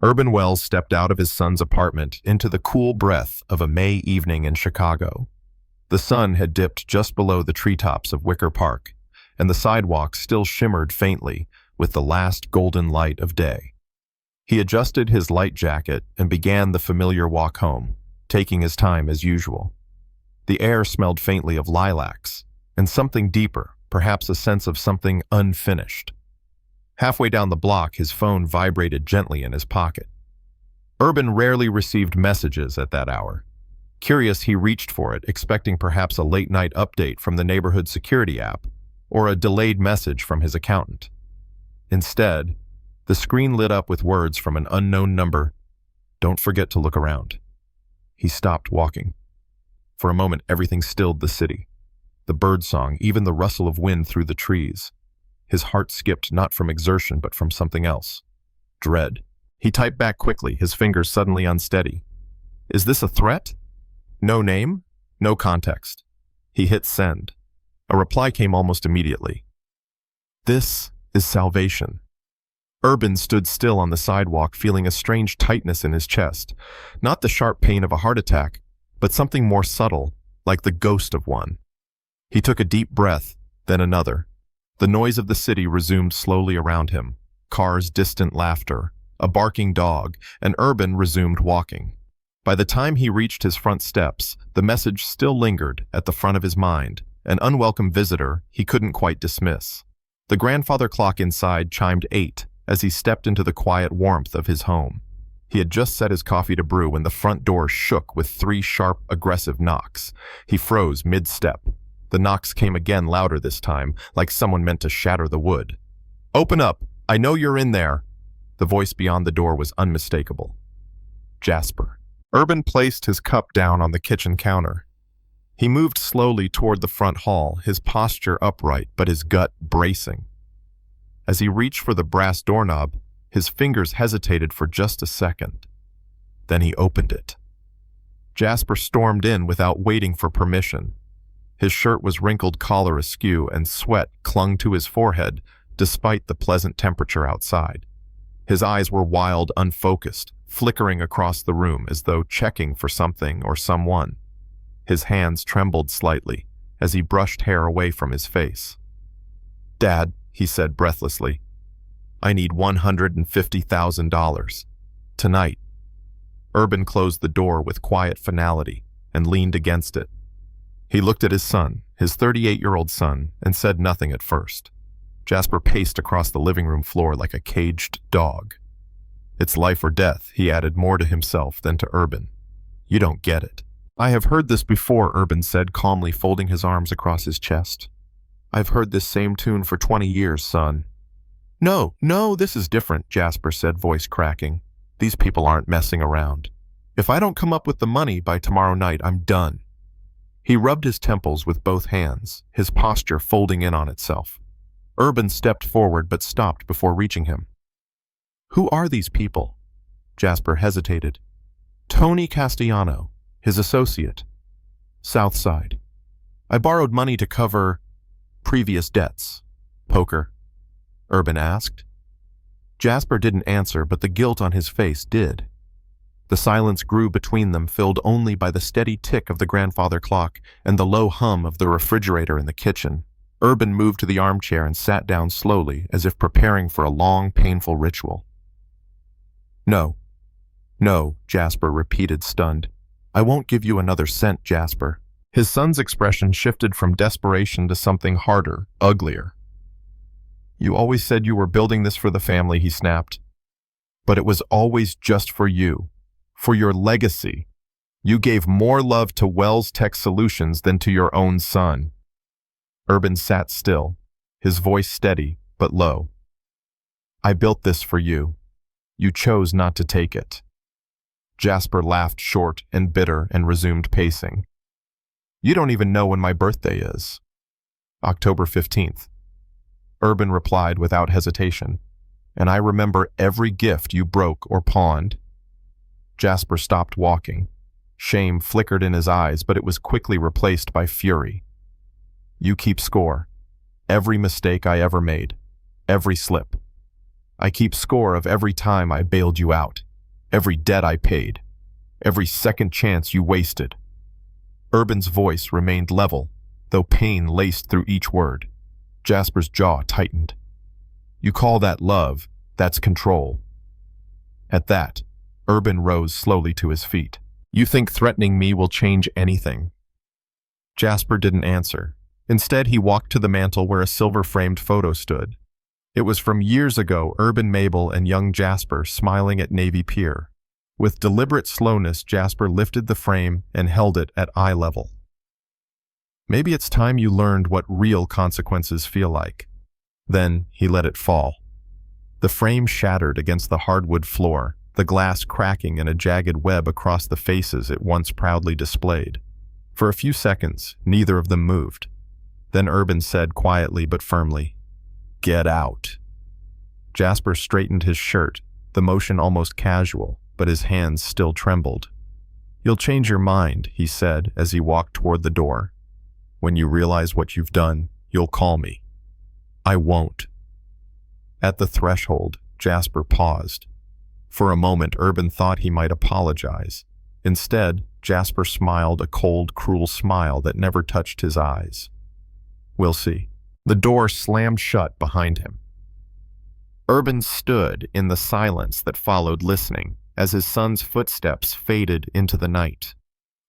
Urban Wells stepped out of his son's apartment into the cool breath of a May evening in Chicago. The sun had dipped just below the treetops of Wicker Park, and the sidewalk still shimmered faintly with the last golden light of day. He adjusted his light jacket and began the familiar walk home, taking his time as usual. The air smelled faintly of lilacs, and something deeper, perhaps a sense of something unfinished. Halfway down the block, his phone vibrated gently in his pocket. Urban rarely received messages at that hour. Curious, he reached for it, expecting perhaps a late-night update from the neighborhood security app or a delayed message from his accountant. Instead, the screen lit up with words from an unknown number. "Don't forget to look around." He stopped walking. For a moment, everything stilled the city. The birdsong, even the rustle of wind through the trees. His heart skipped not from exertion but from something else. Dread. He typed back quickly, his fingers suddenly unsteady. "Is this a threat?" No name, no context. He hit send. A reply came almost immediately. "This is salvation." Urban stood still on the sidewalk, feeling a strange tightness in his chest. Not the sharp pain of a heart attack, but something more subtle, like the ghost of one. He took a deep breath, then another. The noise of the city resumed slowly around him. Cars, distant laughter, a barking dog, and Urban resumed walking. By the time he reached his front steps, the message still lingered at the front of his mind, an unwelcome visitor he couldn't quite dismiss. The grandfather clock inside chimed 8 as he stepped into the quiet warmth of his home. He had just set his coffee to brew when the front door shook with 3 sharp, aggressive knocks. He froze mid-step. The knocks came again, louder this time, like someone meant to shatter the wood. "Open up! I know you're in there!" The voice beyond the door was unmistakable. Jasper. Urban placed his cup down on the kitchen counter. He moved slowly toward the front hall, his posture upright but his gut bracing. As he reached for the brass doorknob, his fingers hesitated for just a second. Then he opened it. Jasper stormed in without waiting for permission. His shirt was wrinkled, collar askew, and sweat clung to his forehead despite the pleasant temperature outside. His eyes were wild, unfocused, flickering across the room as though checking for something or someone. His hands trembled slightly as he brushed hair away from his face. "Dad," he said breathlessly, "I need $150,000. Tonight." Urban closed the door with quiet finality and leaned against it. He looked at his son, his 38-year-old son, and said nothing at first. Jasper paced across the living room floor like a caged dog. "It's life or death," he added more to himself than to Urban. "You don't get it." "I have heard this before," Urban said, calmly folding his arms across his chest. "I've heard this same tune for 20 years, son." No, this is different," Jasper said, voice cracking. "These people aren't messing around. If I don't come up with the money by tomorrow night, I'm done." He rubbed his temples with both hands, his posture folding in on itself. Urban stepped forward but stopped before reaching him. "Who are these people?" Jasper hesitated. "Tony Castellano, his associate. South Side. I borrowed money to cover previous debts." "Poker?" Urban asked. Jasper didn't answer, but the guilt on his face did. The silence grew between them, filled only by the steady tick of the grandfather clock and the low hum of the refrigerator in the kitchen. Urban moved to the armchair and sat down slowly, as if preparing for a long, painful ritual. No, Jasper repeated, stunned. "I won't give you another cent, Jasper." His son's expression shifted from desperation to something harder, uglier. "You always said you were building this for the family," he snapped. "But it was always just for you. For your legacy. You gave more love to Wells Tech Solutions than to your own son." Urban sat still, his voice steady but low. "I built this for you. You chose not to take it." Jasper laughed short and bitter and resumed pacing. "You don't even know when my birthday is." "October 15th. Urban replied without hesitation. "And I remember every gift you broke or pawned." Jasper stopped walking. Shame flickered in his eyes, but it was quickly replaced by fury. "You keep score. Every mistake I ever made. Every slip. I keep score of every time I bailed you out," Every debt I paid. Every second chance you wasted. Urban's voice remained level, though pain laced through each word. Jasper's jaw tightened. You call that love, that's control. At that, Urban rose slowly to his feet. You think threatening me will change anything? Jasper didn't answer. Instead, he walked to the mantel where a silver-framed photo stood. It was from years ago, Urban, Mabel, and young Jasper smiling at Navy Pier. With deliberate slowness, Jasper lifted the frame and held it at eye level. Maybe it's time you learned what real consequences feel like. Then he let it fall. The frame shattered against the hardwood floor, the glass cracking in a jagged web across the faces it once proudly displayed. For a few seconds, neither of them moved. Then Urban said quietly but firmly, "Get out." Jasper straightened his shirt, the motion almost casual, but his hands still trembled. "You'll change your mind," he said as he walked toward the door. "When you realize what you've done, you'll call me." "I won't." At the threshold, Jasper paused. For a moment, Urban thought he might apologize. Instead, Jasper smiled a cold, cruel smile that never touched his eyes. "We'll see." The door slammed shut behind him. Urban stood in the silence that followed, listening, as his son's footsteps faded into the night.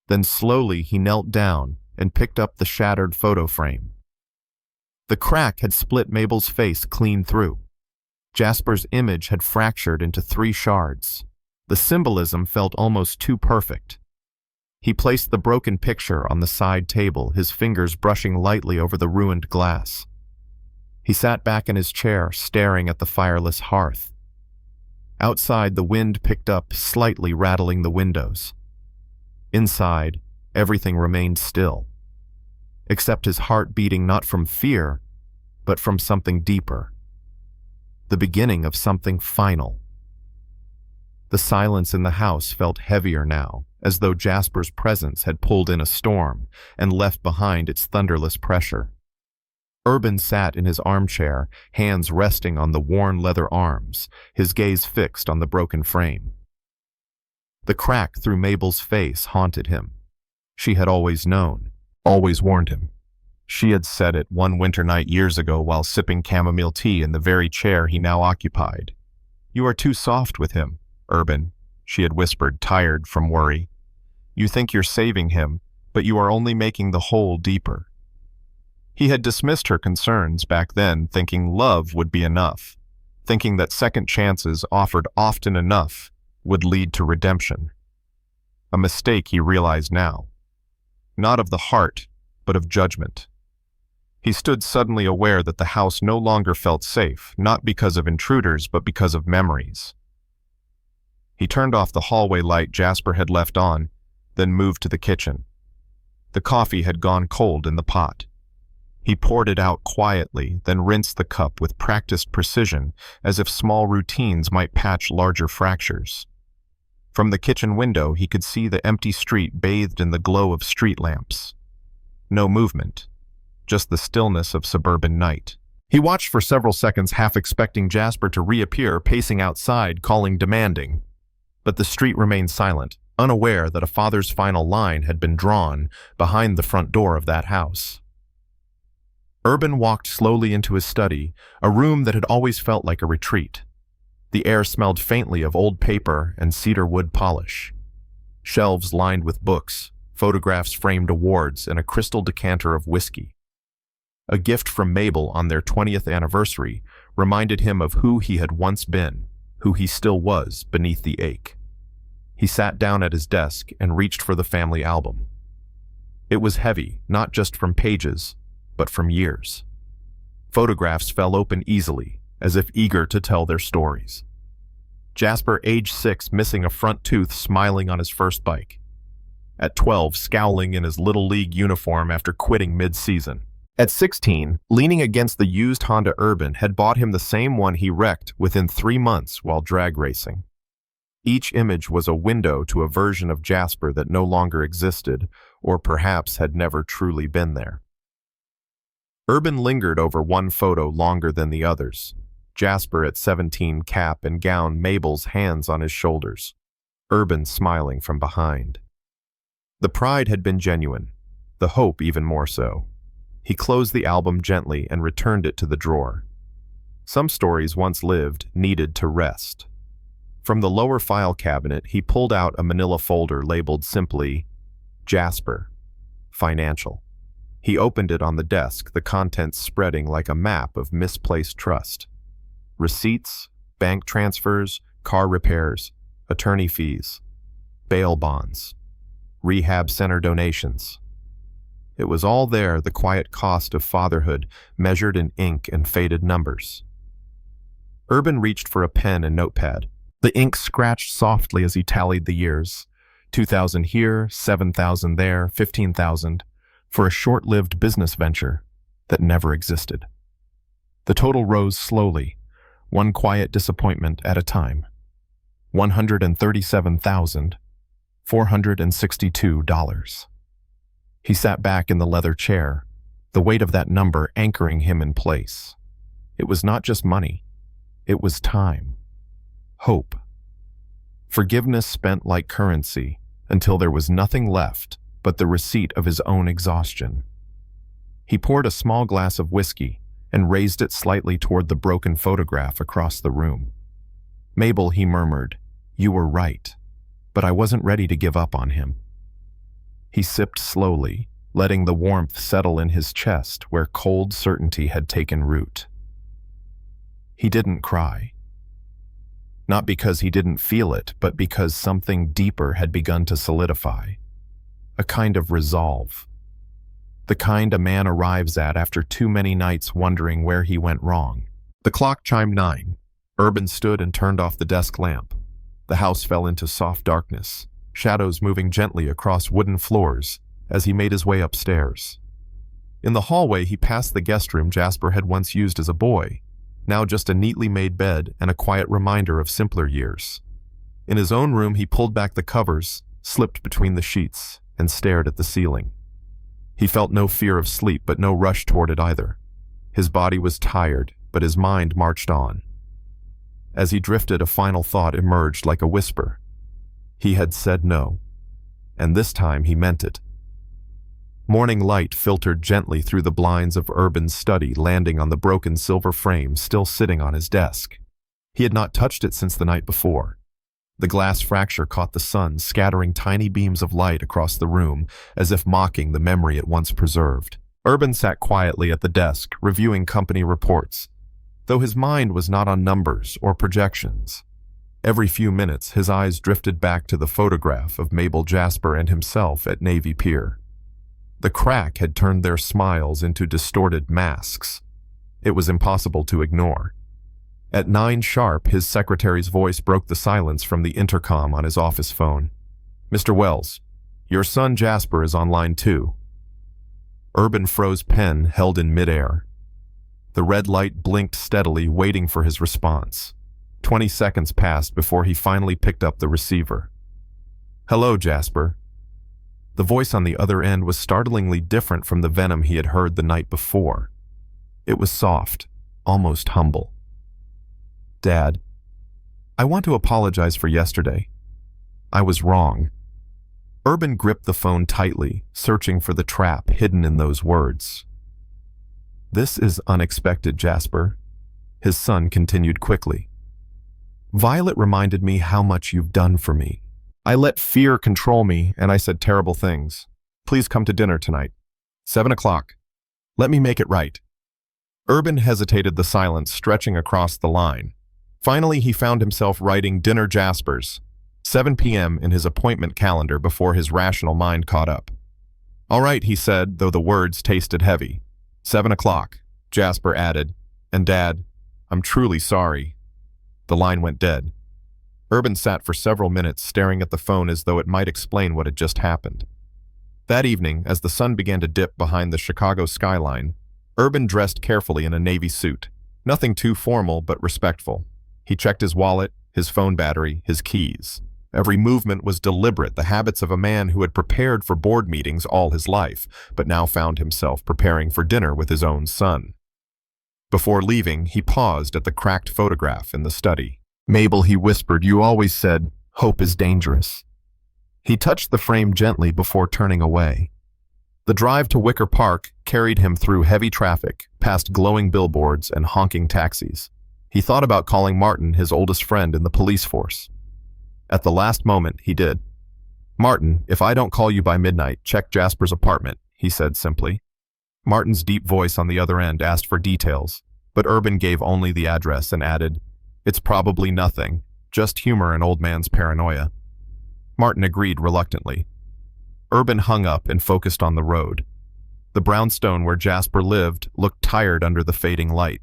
Then slowly he knelt down and picked up the shattered photo frame. The crack had split Mabel's face clean through. Jasper's image had fractured into 3 shards. The symbolism felt almost too perfect. He placed the broken picture on the side table, his fingers brushing lightly over the ruined glass. He sat back in his chair, staring at the fireless hearth. Outside, the wind picked up, slightly rattling the windows. Inside, everything remained still, except his heart beating not from fear, but from something deeper. The beginning of something final. The silence in the house felt heavier now, as though Jasper's presence had pulled in a storm and left behind its thunderless pressure. Urban sat in his armchair, hands resting on the worn leather arms, his gaze fixed on the broken frame. The crack through Mabel's face haunted him. She had always known, always warned him. She had said it one winter night years ago while sipping chamomile tea in the very chair he now occupied. "You are too soft with him, Urban," she had whispered, tired from worry. "You think you're saving him, but you are only making the hole deeper." He had dismissed her concerns back then, thinking love would be enough, thinking that second chances offered often enough would lead to redemption. A mistake he realized now. Not of the heart, but of judgment. He stood suddenly aware that the house no longer felt safe, not because of intruders, but because of memories. He turned off the hallway light Jasper had left on, then moved to the kitchen. The coffee had gone cold in the pot. He poured it out quietly, then rinsed the cup with practiced precision, as if small routines might patch larger fractures. From the kitchen window, he could see the empty street bathed in the glow of street lamps. No movement, just the stillness of suburban night. He watched for several seconds, half expecting Jasper to reappear, pacing outside, calling demanding. But the street remained silent, unaware that a father's final line had been drawn behind the front door of that house. Urban walked slowly into his study, a room that had always felt like a retreat. The air smelled faintly of old paper and cedar wood polish. Shelves lined with books, photographs framed awards, and a crystal decanter of whiskey. A gift from Mabel on their 20th anniversary reminded him of who he had once been, who he still was beneath the ache. He sat down at his desk and reached for the family album. It was heavy, not just from pages, but from years. Photographs fell open easily, as if eager to tell their stories. Jasper, age 6, missing a front tooth, smiling on his first bike. At 12, scowling in his Little League uniform after quitting mid-season. At 16, leaning against the used Honda Urban had bought him the same one he wrecked within 3 months while drag racing. Each image was a window to a version of Jasper that no longer existed, or perhaps had never truly been there. Urban lingered over one photo longer than the others. Jasper at 17, cap and gown, Mabel's hands on his shoulders. Urban smiling from behind. The pride had been genuine, the hope even more so. He closed the album gently and returned it to the drawer. Some stories once lived needed to rest. From the lower file cabinet, he pulled out a manila folder labeled simply, Jasper, Financial. He opened it on the desk, the contents spreading like a map of misplaced trust. Receipts, bank transfers, car repairs, attorney fees, bail bonds, rehab center donations. It was all there, the quiet cost of fatherhood, measured in ink and faded numbers. Urban reached for a pen and notepad. The ink scratched softly as he tallied the years. 2,000 here, 7,000 there, 15,000, for a short-lived business venture that never existed. The total rose slowly, one quiet disappointment at a time. $137,462. He sat back in the leather chair, the weight of that number anchoring him in place. It was not just money. It was time. Hope. Forgiveness spent like currency until there was nothing left but the receipt of his own exhaustion. He poured a small glass of whiskey and raised it slightly toward the broken photograph across the room. Mabel, he murmured, you were right, but I wasn't ready to give up on him. He sipped slowly, letting the warmth settle in his chest where cold certainty had taken root. He didn't cry. Not because he didn't feel it, but because something deeper had begun to solidify. A kind of resolve. The kind a man arrives at after too many nights wondering where he went wrong. The clock chimed 9. Urban stood and turned off the desk lamp. The house fell into soft darkness, shadows moving gently across wooden floors as he made his way upstairs. In the hallway, he passed the guest room Jasper had once used as a boy, now just a neatly made bed and a quiet reminder of simpler years. In his own room, he pulled back the covers, slipped between the sheets, and stared at the ceiling. He felt no fear of sleep, but no rush toward it either. His body was tired, but his mind marched on. As he drifted, a final thought emerged like a whisper. He had said no, and this time he meant it. Morning light filtered gently through the blinds of Urban's study, landing on the broken silver frame still sitting on his desk. He had not touched it since the night before. The glass fracture caught the sun, scattering tiny beams of light across the room, as if mocking the memory it once preserved. Urban sat quietly at the desk, reviewing company reports, though his mind was not on numbers or projections. Every few minutes, his eyes drifted back to the photograph of Mabel Jasper and himself at Navy Pier. The crack had turned their smiles into distorted masks. It was impossible to ignore. At 9 sharp, his secretary's voice broke the silence from the intercom on his office phone. Mr. Wells, your son Jasper is on line 2. Urban froze pen held in midair. The red light blinked steadily, waiting for his response. 20 seconds passed before he finally picked up the receiver. Hello, Jasper. The voice on the other end was startlingly different from the venom he had heard the night before. It was soft, almost humble. Dad, I want to apologize for yesterday. I was wrong. Urban gripped the phone tightly, searching for the trap hidden in those words. This is unexpected, Jasper, his son continued quickly. Violet reminded me how much you've done for me. I let fear control me, and I said terrible things. Please come to dinner tonight. 7 o'clock. Let me make it right. Urban hesitated, the silence stretching across the line. Finally, he found himself writing Dinner Jaspers, 7 p.m. in his appointment calendar before his rational mind caught up. All right, he said, though the words tasted heavy. 7 o'clock, Jasper added, and Dad, I'm truly sorry. The line went dead. Urban sat for several minutes staring at the phone as though it might explain what had just happened. That evening, as the sun began to dip behind the Chicago skyline, Urban dressed carefully in a navy suit. Nothing too formal, but respectful. He checked his wallet, his phone battery, his keys. Every movement was deliberate, the habits of a man who had prepared for board meetings all his life, but now found himself preparing for dinner with his own son. Before leaving, he paused at the cracked photograph in the study. Mabel, he whispered, you always said, Hope is dangerous. He touched the frame gently before turning away. The drive to Wicker Park carried him through heavy traffic, past glowing billboards and honking taxis. He thought about calling Martin, his oldest friend in the police force. At the last moment, he did. "Martin, if I don't call you by midnight, check Jasper's apartment," he said simply. Martin's deep voice on the other end asked for details, but Urban gave only the address and added, "It's probably nothing, just humor and old man's paranoia." Martin agreed reluctantly. Urban hung up and focused on the road. The brownstone where Jasper lived looked tired under the fading light.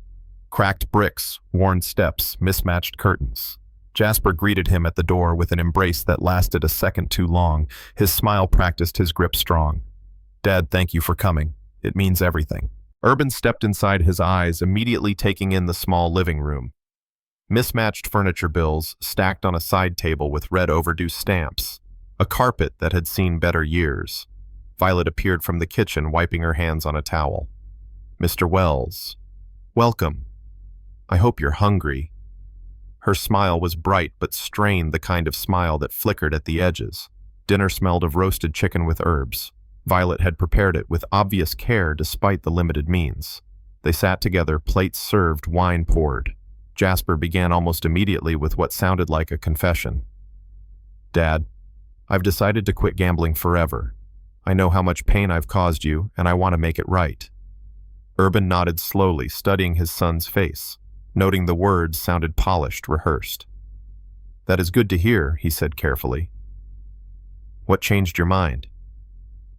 Cracked bricks, worn steps, mismatched curtains. Jasper greeted him at the door with an embrace that lasted a second too long. His smile practiced his grip strong. "Dad, thank you for coming. It means everything." Urban stepped inside his eyes, immediately taking in the small living room. Mismatched furniture bills stacked on a side table with red overdue stamps. A carpet that had seen better years. Violet appeared from the kitchen, wiping her hands on a towel. "Mr. Wells, welcome. I hope you're hungry." Her smile was bright but strained, the kind of smile that flickered at the edges. Dinner smelled of roasted chicken with herbs. Violet had prepared it with obvious care despite the limited means. They sat together, plates served, wine poured. Jasper began almost immediately with what sounded like a confession. "Dad, I've decided to quit gambling forever. I know how much pain I've caused you, and I want to make it right." Urban nodded slowly, studying his son's face, noting the words sounded polished, rehearsed. "That is good to hear," he said carefully. "What changed your mind?"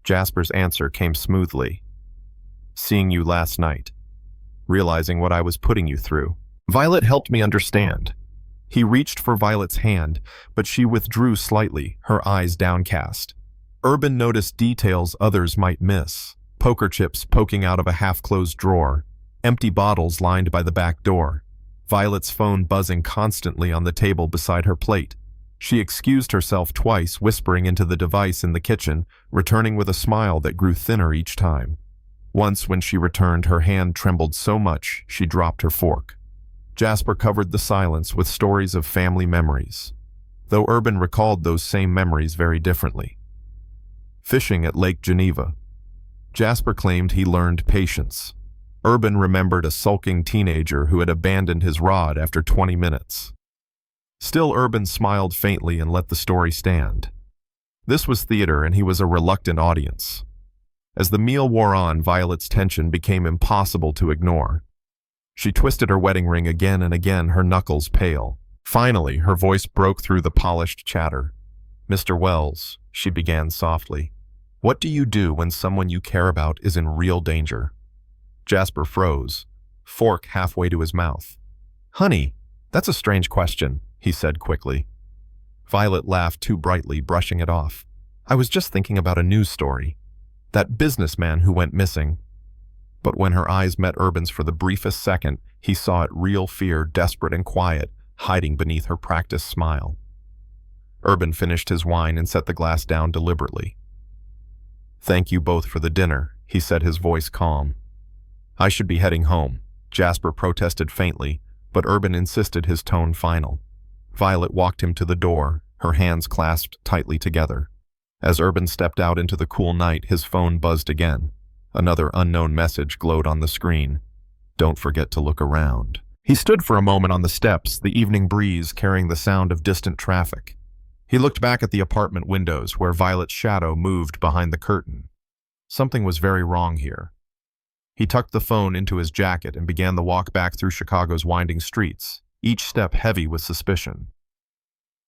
Jasper's answer came smoothly. "Seeing you last night. Realizing what I was putting you through. Violet helped me understand." He reached for Violet's hand, but she withdrew slightly, her eyes downcast. Urban noticed details others might miss. Poker chips poking out of a half-closed drawer. Empty bottles lined by the back door. Violet's phone buzzing constantly on the table beside her plate. She excused herself twice, whispering into the device in the kitchen, returning with a smile that grew thinner each time. Once, when she returned, her hand trembled so much she dropped her fork. Jasper covered the silence with stories of family memories, though Urban recalled those same memories very differently. Fishing at Lake Geneva. Jasper claimed he learned patience. Urban remembered a sulking teenager who had abandoned his rod after 20 minutes. Still, Urban smiled faintly and let the story stand. This was theater, and he was a reluctant audience. As the meal wore on, Violet's tension became impossible to ignore. She twisted her wedding ring again and again, her knuckles pale. Finally, her voice broke through the polished chatter. "Mr. Wells," she began softly, "what do you do when someone you care about is in real danger?" Jasper froze, fork halfway to his mouth. "Honey, that's a strange question," he said quickly. Violet laughed too brightly, brushing it off. "I was just thinking about a news story. That businessman who went missing." But when her eyes met Urban's for the briefest second, he saw it, real fear, desperate and quiet, hiding beneath her practiced smile. Urban finished his wine and set the glass down deliberately. "Thank you both for the dinner," he said, his voice calm. "I should be heading home," Jasper protested faintly, but Urban insisted, his tone final. Violet walked him to the door, her hands clasped tightly together. As Urban stepped out into the cool night, his phone buzzed again. Another unknown message glowed on the screen. "Don't forget to look around." He stood for a moment on the steps, the evening breeze carrying the sound of distant traffic. He looked back at the apartment windows where Violet's shadow moved behind the curtain. Something was very wrong here. He tucked the phone into his jacket and began the walk back through Chicago's winding streets, each step heavy with suspicion.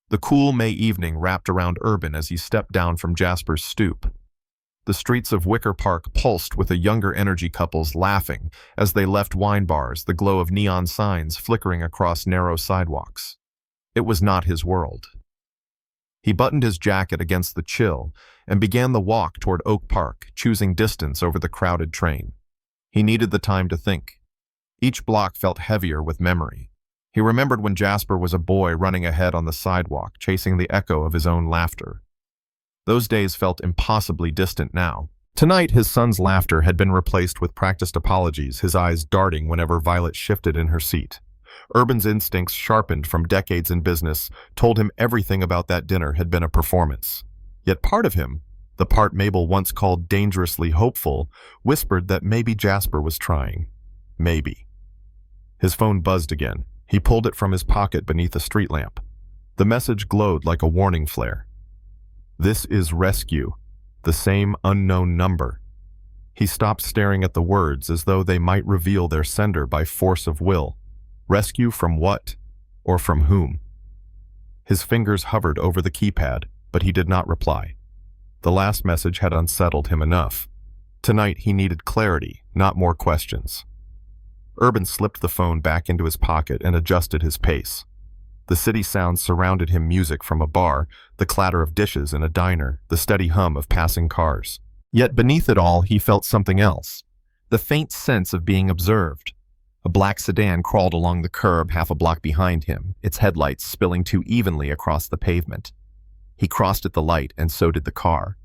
The cool May evening wrapped around Urban as he stepped down from Jasper's stoop. The streets of Wicker Park pulsed with a younger energy couples laughing as they left wine bars, the glow of neon signs flickering across narrow sidewalks. It was not his world. He buttoned his jacket against the chill and began the walk toward Oak Park, choosing distance over the crowded train. He needed the time to think. Each block felt heavier with memory. He remembered when Jasper was a boy running ahead on the sidewalk, chasing the echo of his own laughter. Those days felt impossibly distant now. Tonight, his son's laughter had been replaced with practiced apologies, his eyes darting whenever Violet shifted in her seat. Urban's instincts, sharpened from decades in business, told him everything about that dinner had been a performance. Yet part of him, the part Mabel once called dangerously hopeful, whispered that maybe Jasper was trying. Maybe. His phone buzzed again. He pulled it from his pocket beneath a street lamp. The message glowed like a warning flare. "This is rescue. The same unknown number." He stopped staring at the words as though they might reveal their sender by force of will. Rescue from what? Or from whom? His fingers hovered over the keypad, but he did not reply. The last message had unsettled him enough. Tonight he needed clarity, not more questions. Urban slipped the phone back into his pocket and adjusted his pace. The city sounds surrounded him, music from a bar, the clatter of dishes in a diner, the steady hum of passing cars. Yet beneath it all, he felt something else. The faint sense of being observed. A black sedan crawled along the curb half a block behind him, its headlights spilling too evenly across the pavement. He crossed at the light, and so did the car.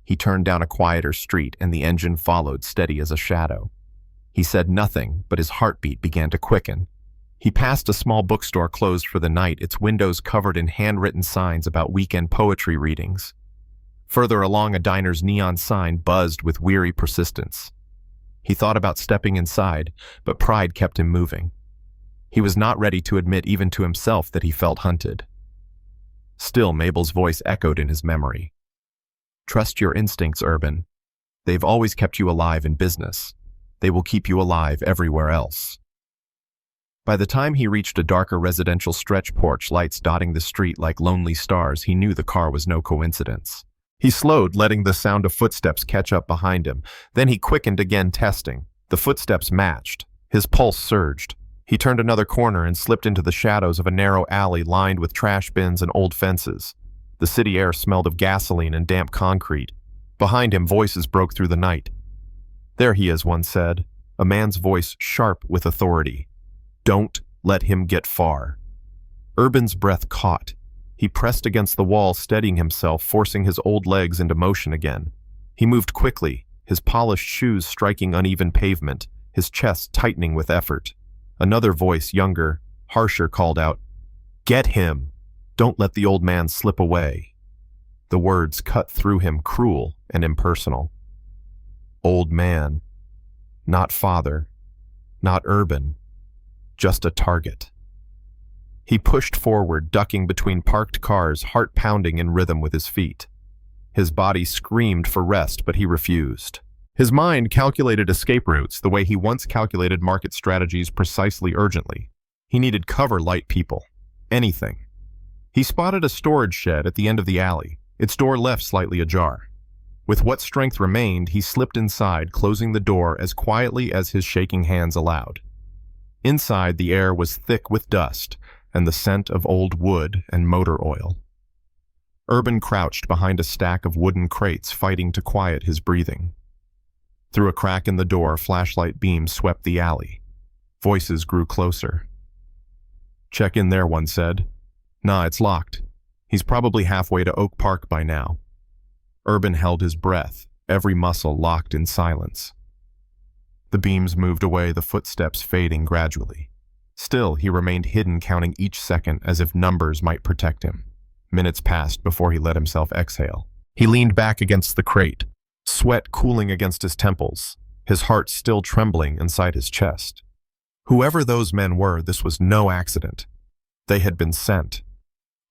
He turned down a quieter street, and the engine followed, steady as a shadow. He said nothing, but his heartbeat began to quicken. He passed a small bookstore closed for the night, its windows covered in handwritten signs about weekend poetry readings. Further along, a diner's neon sign buzzed with weary persistence. He thought about stepping inside, but pride kept him moving. He was not ready to admit even to himself that he felt hunted. Still, Mabel's voice echoed in his memory. "Trust your instincts, Urban. They've always kept you alive in business. They will keep you alive everywhere else." By the time he reached a darker residential stretch porch, lights dotting the street like lonely stars, he knew the car was no coincidence. He slowed, letting the sound of footsteps catch up behind him. Then he quickened again, testing. The footsteps matched. His pulse surged. He turned another corner and slipped into the shadows of a narrow alley lined with trash bins and old fences. The city air smelled of gasoline and damp concrete. Behind him, voices broke through the night. "There he is," one said, a man's voice sharp with authority. "Don't let him get far." Urban's breath caught. He pressed against the wall, steadying himself, forcing his old legs into motion again. He moved quickly, his polished shoes striking uneven pavement, his chest tightening with effort. Another voice, younger, harsher, called out, "Get him! Don't let the old man slip away." The words cut through him, cruel and impersonal. Old man. Not father. Not Urban. Just a target. He pushed forward, ducking between parked cars, heart pounding in rhythm with his feet. His body screamed for rest, but he refused. His mind calculated escape routes the way he once calculated market strategies, precisely, urgently. He needed cover, light, people. Anything. He spotted a storage shed at the end of the alley, its door left slightly ajar. With what strength remained, he slipped inside, closing the door as quietly as his shaking hands allowed. Inside, the air was thick with dust and the scent of old wood and motor oil. Urban crouched behind a stack of wooden crates, fighting to quiet his breathing. Through a crack in the door, flashlight beams swept the alley. Voices grew closer. "Check in there," one said. "Nah, it's locked. He's probably halfway to Oak Park by now." Urban held his breath, every muscle locked in silence. The beams moved away, the footsteps fading gradually. Still, he remained hidden, counting each second as if numbers might protect him. Minutes passed before he let himself exhale. He leaned back against the crate, sweat cooling against his temples, his heart still trembling inside his chest. Whoever those men were, this was no accident. They had been sent.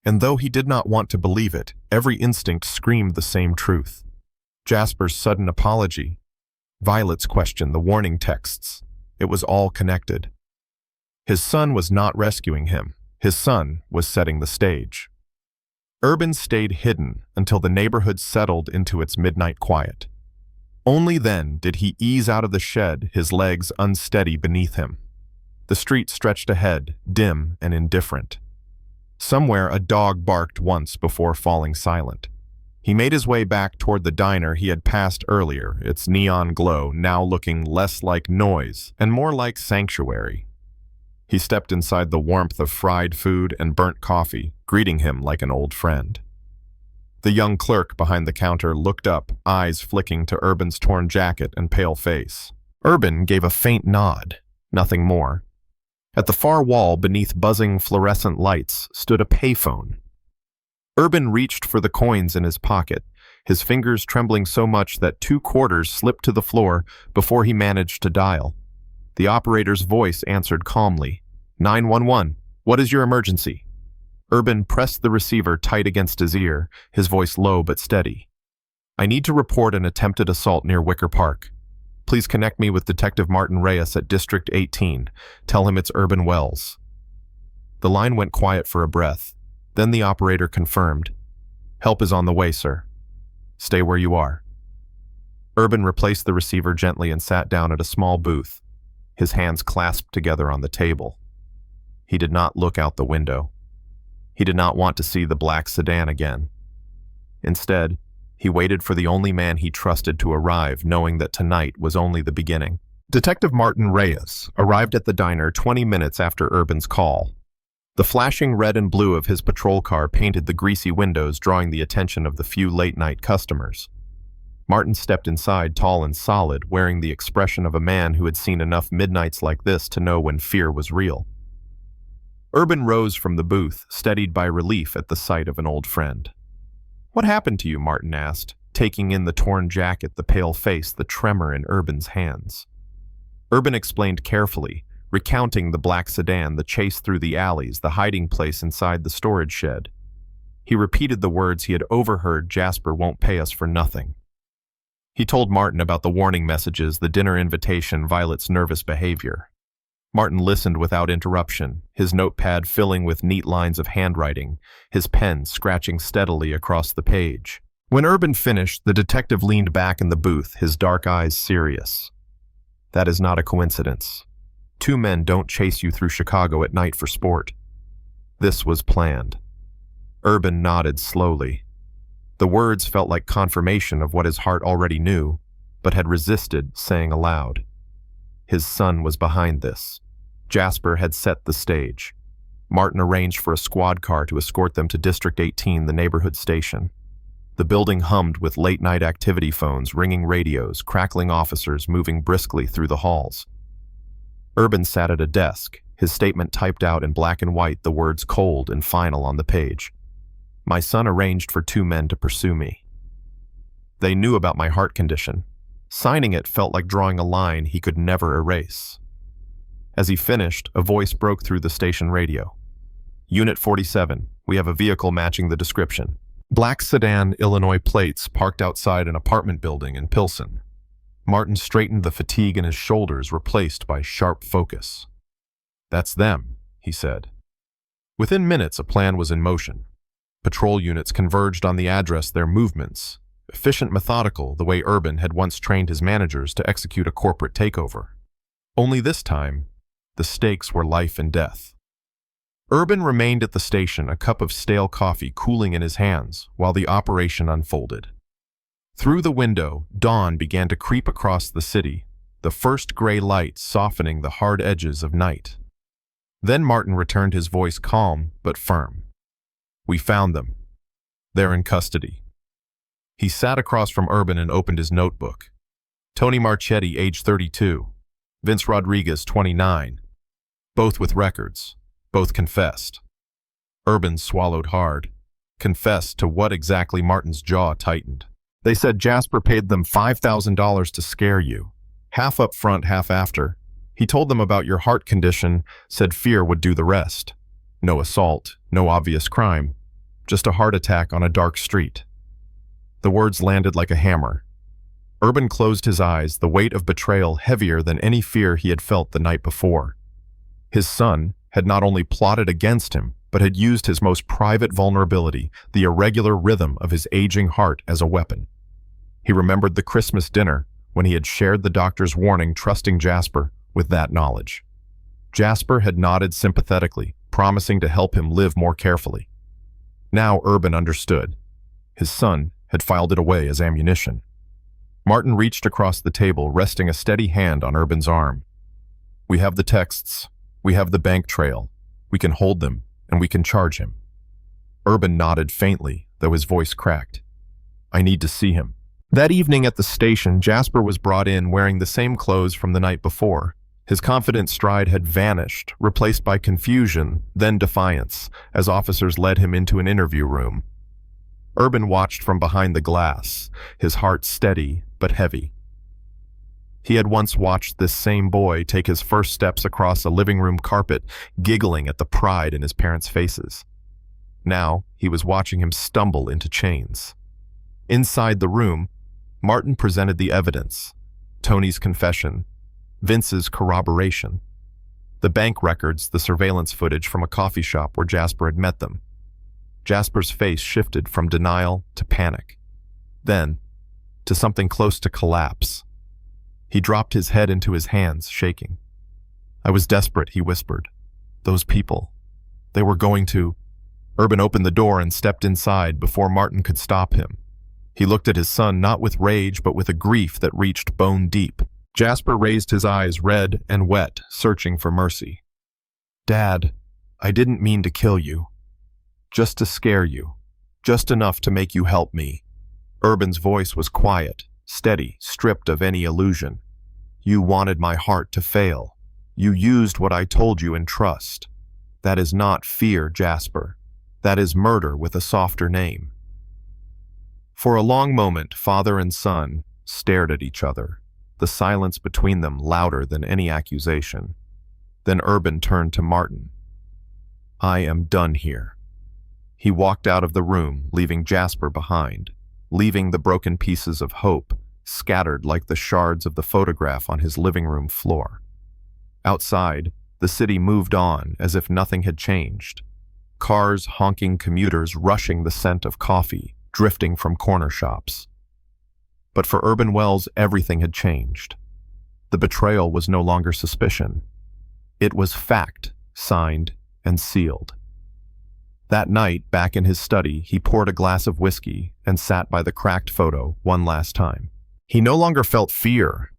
And though he did not want to believe it, every instinct screamed the same truth. Jasper's sudden apology, Violet's question, the warning texts, it was all connected. His son was not rescuing him. His son was setting the stage. Urban stayed hidden until the neighborhood settled into its midnight quiet. Only then did he ease out of the shed, his legs unsteady beneath him. The street stretched ahead, dim and indifferent. Somewhere a dog barked once before falling silent. He made his way back toward the diner he had passed earlier, its neon glow now looking less like noise and more like sanctuary. He stepped inside the warmth of fried food and burnt coffee, greeting him like an old friend. The young clerk behind the counter looked up, eyes flicking to Urban's torn jacket and pale face. Urban gave a faint nod, nothing more. At the far wall, beneath buzzing fluorescent lights, stood a payphone. Urban reached for the coins in his pocket, his fingers trembling so much that 2 quarters slipped to the floor before he managed to dial. The operator's voice answered calmly. 911, what is your emergency? Urban pressed the receiver tight against his ear, his voice low but steady. I need to report an attempted assault near Wicker Park. Please connect me with Detective Martin Reyes at District 18. Tell him it's Urban Wells. The line went quiet for a breath. Then the operator confirmed. Help is on the way, sir. Stay where you are. Urban replaced the receiver gently and sat down at a small booth, his hands clasped together on the table. He did not look out the window. He did not want to see the black sedan again. Instead, he waited for the only man he trusted to arrive, knowing that tonight was only the beginning. Detective Martin Reyes arrived at the diner 20 minutes after Urban's call. The flashing red and blue of his patrol car painted the greasy windows, drawing the attention of the few late-night customers. Martin stepped inside, tall and solid, wearing the expression of a man who had seen enough midnights like this to know when fear was real. Urban rose from the booth, steadied by relief at the sight of an old friend. What happened to you? Martin asked, taking in the torn jacket, the pale face, the tremor in Urban's hands. Urban explained carefully, recounting the black sedan, the chase through the alleys, the hiding place inside the storage shed. He repeated the words he had overheard: Jasper won't pay us for nothing. He told Martin about the warning messages, the dinner invitation, Violet's nervous behavior. Martin listened without interruption, his notepad filling with neat lines of handwriting, his pen scratching steadily across the page. When Urban finished, the detective leaned back in the booth, his dark eyes serious. That is not a coincidence. 2 men don't chase you through Chicago at night for sport. This was planned. Urban nodded slowly. The words felt like confirmation of what his heart already knew, but had resisted saying aloud. His son was behind this. Jasper had set the stage. Martin arranged for a squad car to escort them to District 18, the neighborhood station. The building hummed with late-night activity phones, ringing radios, crackling officers moving briskly through the halls. Urban sat at a desk, his statement typed out in black and white, the words cold and final on the page. My son arranged for 2 men to pursue me. They knew about my heart condition. Signing it felt like drawing a line he could never erase. As he finished, a voice broke through the station radio. Unit 47, we have a vehicle matching the description. Black sedan, Illinois plates, parked outside an apartment building in Pilsen. Martin straightened, the fatigue in his shoulders replaced by sharp focus. That's them, he said. Within minutes, a plan was in motion. Patrol units converged on the address, their movements, efficient, methodical, the way Urban had once trained his managers to execute a corporate takeover. Only this time, the stakes were life and death. Urban remained at the station, a cup of stale coffee cooling in his hands, while the operation unfolded. Through the window, dawn began to creep across the city, the first gray light softening the hard edges of night. Then Martin returned, his voice calm but firm. We found them. They're in custody. He sat across from Urban and opened his notebook. Tony Marchetti, age 32. Vince Rodriguez, 29. Both with records. Both confessed. Urban swallowed hard. Confessed to what exactly? Martin's jaw tightened. They said Jasper paid them $5,000 to scare you. Half up front, half after. He told them about your heart condition, said fear would do the rest. No assault, no obvious crime. Just a heart attack on a dark street. The words landed like a hammer. Urban closed his eyes, the weight of betrayal heavier than any fear he had felt the night before. His son had not only plotted against him, but had used his most private vulnerability, the irregular rhythm of his aging heart, as a weapon. He remembered the Christmas dinner when he had shared the doctor's warning, trusting Jasper with that knowledge. Jasper had nodded sympathetically, promising to help him live more carefully. Now Urban understood. His son had filed it away as ammunition. Martin reached across the table, resting a steady hand on Urban's arm. We have the texts. We have the bank trail. We can hold them, and we can charge him. Urban nodded faintly, though his voice cracked. I need to see him. That evening at the station, Jasper was brought in wearing the same clothes from the night before, His confident stride had vanished, replaced by confusion, then defiance, as officers led him into an interview room. Urban watched from behind the glass, his heart steady but heavy. He had once watched this same boy take his first steps across a living room carpet, giggling at the pride in his parents' faces. Now, he was watching him stumble into chains. Inside the room, Martin presented the evidence: Tony's confession, Vince's corroboration, the bank records, the surveillance footage from a coffee shop where Jasper had met them. Jasper's face shifted from denial to panic, then to something close to collapse. He dropped his head into his hands, shaking. "I was desperate," he whispered. "Those people, they were going to—" Urban opened the door and stepped inside before Martin could stop him. He looked at his son not with rage but with a grief that reached bone deep. Jasper raised his eyes red and wet, searching for mercy. "Dad, I didn't mean to kill you. Just to scare you. Just enough to make you help me." Urban's voice was quiet, steady, stripped of any illusion. "You wanted my heart to fail. You used what I told you in trust. That is not fear, Jasper. That is murder with a softer name." For a long moment, father and son stared at each other, the silence between them louder than any accusation. Then Urban turned to Martin. "I am done here." He walked out of the room, leaving Jasper behind, leaving the broken pieces of hope scattered like the shards of the photograph on his living room floor. Outside, the city moved on as if nothing had changed. Cars honking, commuters rushing the scent of coffee, drifting from corner shops. But for Urban Wells, everything had changed. The betrayal was no longer suspicion. It was fact, signed and sealed. That night, back in his study, he poured a glass of whiskey and sat by the cracked photo one last time. He no longer felt fear.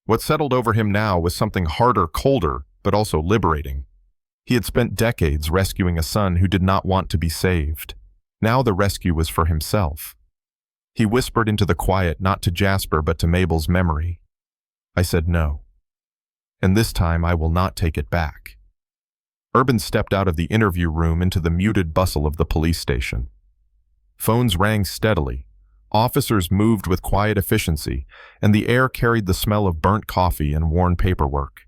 What settled over him now was something harder, colder, but also liberating. He had spent decades rescuing a son who did not want to be saved. Now the rescue was for himself. He whispered into the quiet, not to Jasper but to Mabel's memory. "I said no. And this time I will not take it back." Urban stepped out of the interview room into the muted bustle of the police station. Phones rang steadily. Officers moved with quiet efficiency, and the air carried the smell of burnt coffee and worn paperwork.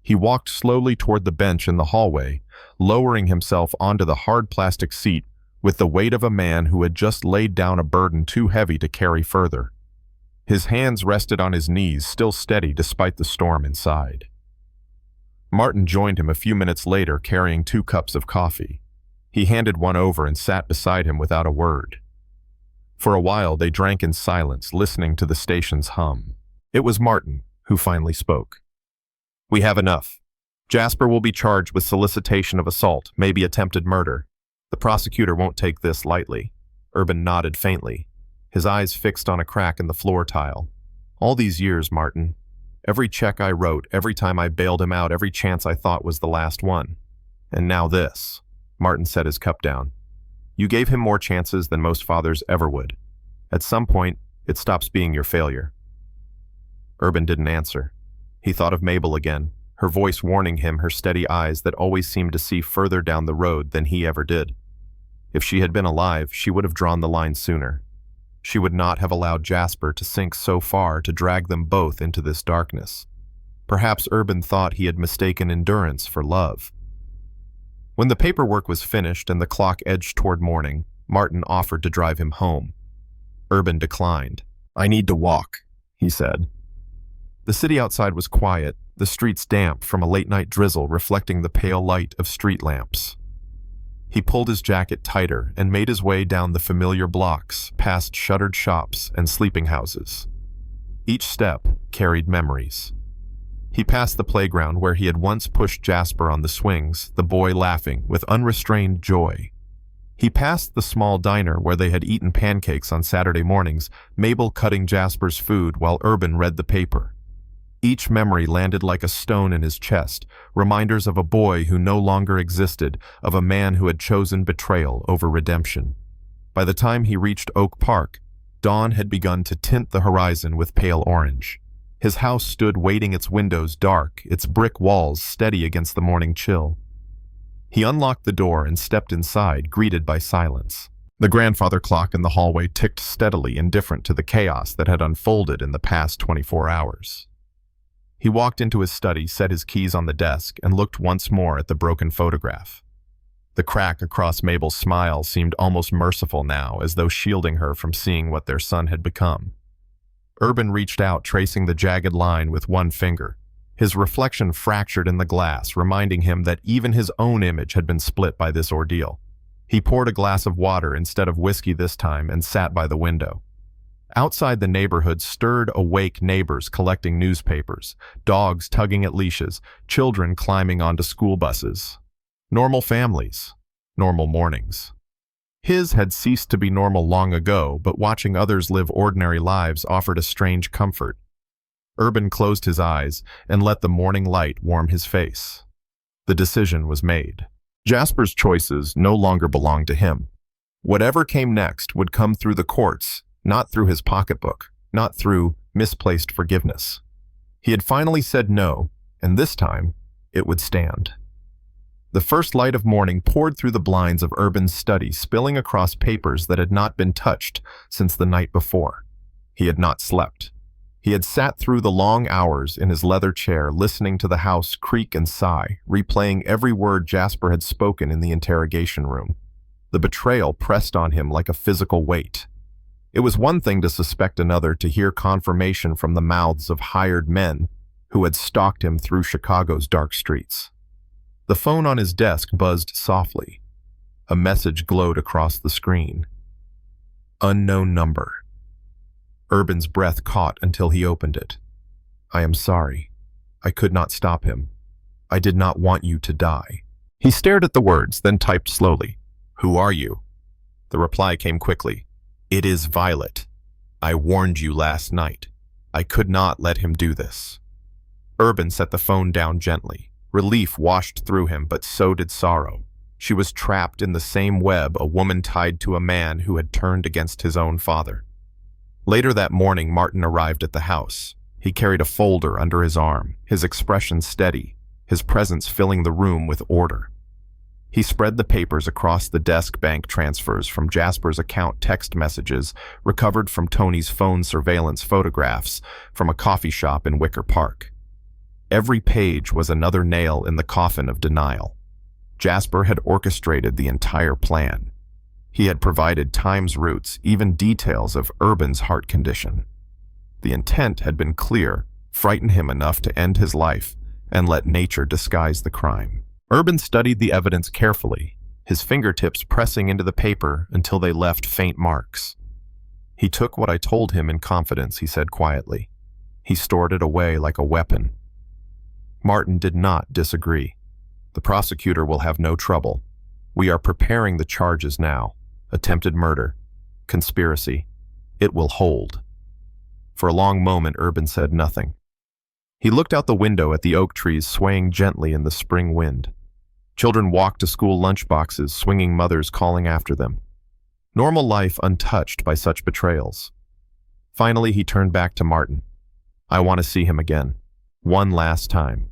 He walked slowly toward the bench in the hallway, lowering himself onto the hard plastic seat with the weight of a man who had just laid down a burden too heavy to carry further. His hands rested on his knees, still steady despite the storm inside. Martin joined him a few minutes later, carrying 2 cups of coffee. He handed one over and sat beside him without a word. For a while they drank in silence, listening to the station's hum. It was Martin who finally spoke. "We have enough. Jasper will be charged with solicitation of assault, maybe attempted murder. The prosecutor won't take this lightly." Urban nodded faintly, his eyes fixed on a crack in the floor tile. "All these years, Martin. Every check I wrote, every time I bailed him out, every chance I thought was the last one. And now this." Martin set his cup down. "You gave him more chances than most fathers ever would. At some point, it stops being your failure." Urban didn't answer. He thought of Mabel again, her voice warning him, her steady eyes that always seemed to see further down the road than he ever did. If she had been alive, she would have drawn the line sooner. She would not have allowed Jasper to sink so far to drag them both into this darkness. Perhaps Urban thought he had mistaken endurance for love. When the paperwork was finished and the clock edged toward morning, Martin offered to drive him home. Urban declined. "I need to walk," he said. The city outside was quiet, the streets damp from a late-night drizzle reflecting the pale light of street lamps. He pulled his jacket tighter and made his way down the familiar blocks, past shuttered shops and sleeping houses. Each step carried memories. He passed the playground where he had once pushed Jasper on the swings, the boy laughing with unrestrained joy. He passed the small diner where they had eaten pancakes on Saturday mornings, Mabel cutting Jasper's food while Urban read the paper. Each memory landed like a stone in his chest, reminders of a boy who no longer existed, of a man who had chosen betrayal over redemption. By the time he reached Oak Park, dawn had begun to tint the horizon with pale orange. His house stood waiting, its windows dark, its brick walls steady against the morning chill. He unlocked the door and stepped inside, greeted by silence. The grandfather clock in the hallway ticked steadily, indifferent to the chaos that had unfolded in the past 24 hours. He walked into his study, set his keys on the desk, and looked once more at the broken photograph. The crack across Mabel's smile seemed almost merciful now, as though shielding her from seeing what their son had become. Urban reached out, tracing the jagged line with one finger. His reflection fractured in the glass, reminding him that even his own image had been split by this ordeal. He poured a glass of water instead of whiskey this time and sat by the window. Outside, the neighborhood stirred awake neighbors collecting newspapers, dogs tugging at leashes, children climbing onto school buses. Normal families, normal mornings. His had ceased to be normal long ago, but watching others live ordinary lives offered a strange comfort. Urban closed his eyes and let the morning light warm his face. The decision was made. Jasper's choices no longer belonged to him. Whatever came next would come through the courts, not through his pocketbook, not through misplaced forgiveness. He had finally said no, and this time it would stand. The first light of morning poured through the blinds of Urban's study, spilling across papers that had not been touched since the night before. He had not slept. He had sat through the long hours in his leather chair, listening to the house creak and sigh, replaying every word Jasper had spoken in the interrogation room. The betrayal pressed on him like a physical weight. It was one thing to suspect another, to hear confirmation from the mouths of hired men who had stalked him through Chicago's dark streets. The phone on his desk buzzed softly. A message glowed across the screen. Unknown number. Urban's breath caught until he opened it. I am sorry. I could not stop him. I did not want you to die. He stared at the words, then typed slowly. Who are you? The reply came quickly. It is Violet. I warned you last night. I could not let him do this. Urban set the phone down gently. Relief washed through him, but so did sorrow. She was trapped in the same web, a woman tied to a man who had turned against his own father. Later that morning, Martin arrived at the house. He carried a folder under his arm, his expression steady, his presence filling the room with order. He spread the papers across the desk, bank transfers from Jasper's account, text messages recovered from Tony's phone, surveillance photographs from a coffee shop in Wicker Park. Every page was another nail in the coffin of denial. Jasper had orchestrated the entire plan. He had provided time's roots, even details of Urban's heart condition. The intent had been clear: frighten him enough to end his life and let nature disguise the crime. Urban studied the evidence carefully, his fingertips pressing into the paper until they left faint marks. He took what I told him in confidence, he said quietly. He stored it away like a weapon. Martin did not disagree. The prosecutor will have no trouble. We are preparing the charges now. Attempted murder. Conspiracy. It will hold. For a long moment, Urban said nothing. He looked out the window at the oak trees swaying gently in the spring wind. Children walked to school lunchboxes, swinging mothers calling after them. Normal life untouched by such betrayals. Finally, he turned back to Martin. I want to see him again. One last time.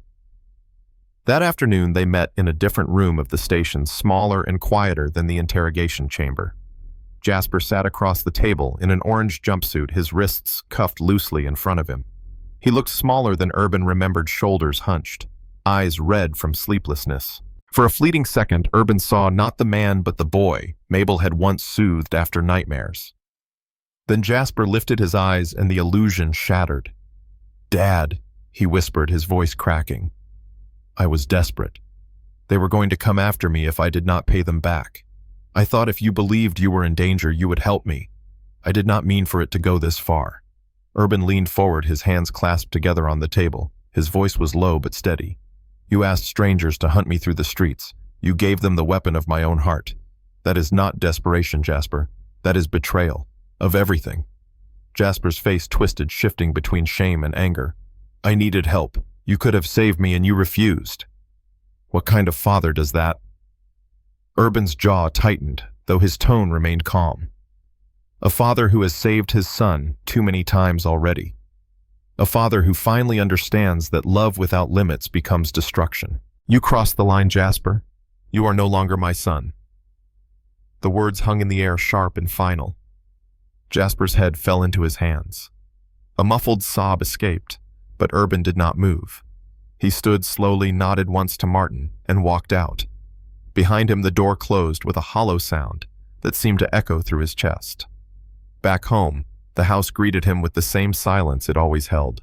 That afternoon, they met in a different room of the station, smaller and quieter than the interrogation chamber. Jasper sat across the table in an orange jumpsuit, his wrists cuffed loosely in front of him. He looked smaller than Urban remembered, shoulders hunched, eyes red from sleeplessness. For a fleeting second, Urban saw not the man but the boy Mabel had once soothed after nightmares. Then Jasper lifted his eyes and the illusion shattered. Dad, he whispered, his voice cracking. I was desperate. They were going to come after me if I did not pay them back. I thought if you believed you were in danger, you would help me. I did not mean for it to go this far. Urban leaned forward, his hands clasped together on the table. His voice was low but steady. You asked strangers to hunt me through the streets. You gave them the weapon of my own heart. That is not desperation, Jasper. That is betrayal. Of everything. Jasper's face twisted, shifting between shame and anger. I needed help. You could have saved me and you refused. What kind of father does that? Urban's jaw tightened, though his tone remained calm. A father who has saved his son too many times already. A father who finally understands that love without limits becomes destruction. "You crossed the line, Jasper. You are no longer my son." The words hung in the air, sharp and final. Jasper's head fell into his hands. A muffled sob escaped, but Urban did not move. He stood slowly, nodded once to Martin, and walked out. Behind him, the door closed with a hollow sound that seemed to echo through his chest. Back home, the house greeted him with the same silence it always held.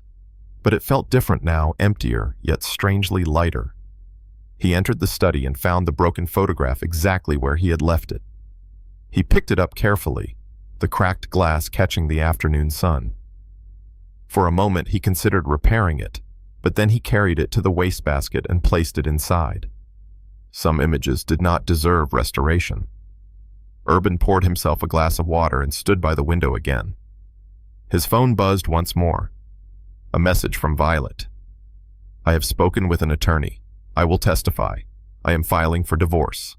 But it felt different now, emptier, yet strangely lighter. He entered the study and found the broken photograph exactly where he had left it. He picked it up carefully, the cracked glass catching the afternoon sun. For a moment he considered repairing it, but then he carried it to the wastebasket and placed it inside. Some images did not deserve restoration. Urban poured himself a glass of water and stood by the window again. His phone buzzed once more. A message from Violet. "I have spoken with an attorney. I will testify. I am filing for divorce.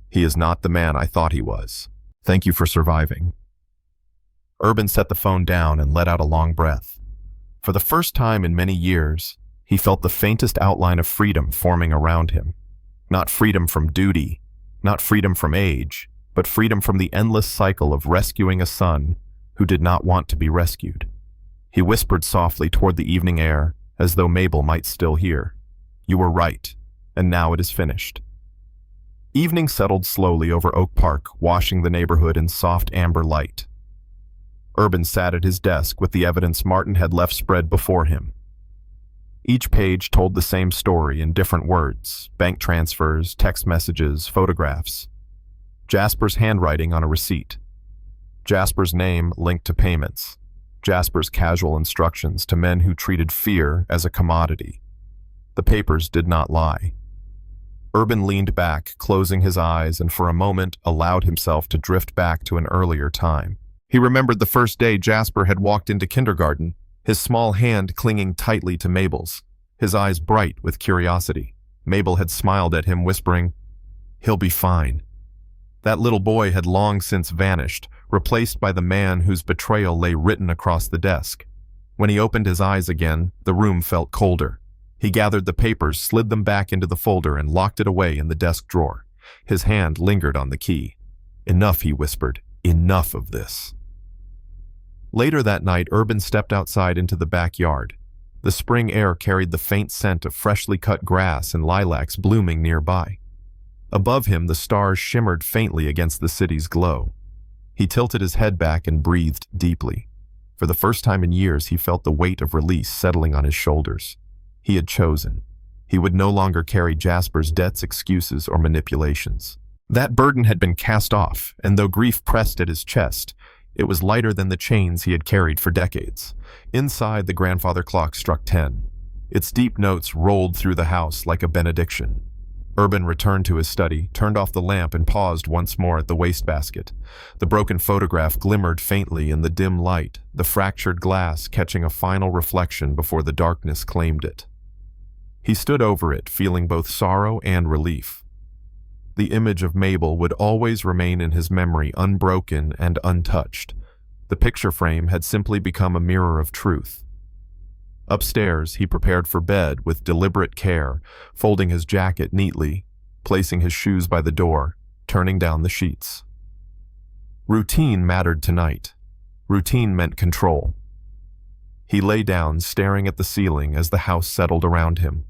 He is not the man I thought he was. Thank you for surviving." Urban set the phone down and let out a long breath. For the first time in many years, he felt the faintest outline of freedom forming around him. Not freedom from duty, not freedom from age, but freedom from the endless cycle of rescuing a son who did not want to be rescued. He whispered softly toward the evening air, as though Mabel might still hear. "You were right, and now it is finished." Evening settled slowly over Oak Park, washing the neighborhood in soft amber light. Urban sat at his desk with the evidence Martin had left spread before him. Each page told the same story in different words: bank transfers, text messages, photographs. Jasper's handwriting on a receipt. Jasper's name linked to payments. Jasper's casual instructions to men who treated fear as a commodity. The papers did not lie. Urban leaned back, closing his eyes, and for a moment allowed himself to drift back to an earlier time. He remembered the first day Jasper had walked into kindergarten, his small hand clinging tightly to Mabel's, his eyes bright with curiosity. Mabel had smiled at him, whispering, "He'll be fine." That little boy had long since vanished, replaced by the man whose betrayal lay written across the desk. When he opened his eyes again, the room felt colder. He gathered the papers, slid them back into the folder, and locked it away in the desk drawer. His hand lingered on the key. "Enough," he whispered. "Enough of this." Later that night, Urban stepped outside into the backyard. The spring air carried the faint scent of freshly cut grass and lilacs blooming nearby. Above him, the stars shimmered faintly against the city's glow. He tilted his head back and breathed deeply. For the first time in years, he felt the weight of release settling on his shoulders. He had chosen. He would no longer carry Jasper's debts, excuses, or manipulations. That burden had been cast off, and though grief pressed at his chest, it was lighter than the chains he had carried for decades. Inside, the grandfather clock struck 10. Its deep notes rolled through the house like a benediction. Urban returned to his study, turned off the lamp, and paused once more at the wastebasket. The broken photograph glimmered faintly in the dim light, the fractured glass catching a final reflection before the darkness claimed it. He stood over it, feeling both sorrow and relief. The image of Mabel would always remain in his memory, unbroken and untouched. The picture frame had simply become a mirror of truth. Upstairs, he prepared for bed with deliberate care, folding his jacket neatly, placing his shoes by the door, turning down the sheets. Routine mattered tonight. Routine meant control. He lay down, staring at the ceiling as the house settled around him.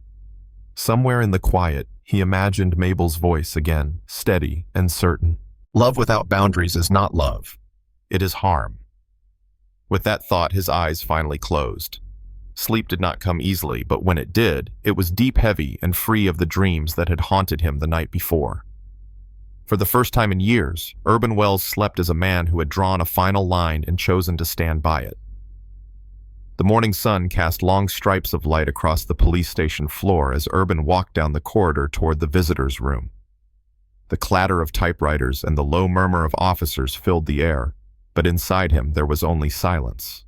Somewhere in the quiet, he imagined Mabel's voice again, steady and certain. "Love without boundaries is not love. It is harm." With that thought, his eyes finally closed. Sleep did not come easily, but when it did, it was deep, heavy, and free of the dreams that had haunted him the night before. For the first time in years, Urban Wells slept as a man who had drawn a final line and chosen to stand by it. The morning sun cast long stripes of light across the police station floor as Urban walked down the corridor toward the visitors' room. The clatter of typewriters and the low murmur of officers filled the air, but inside him there was only silence.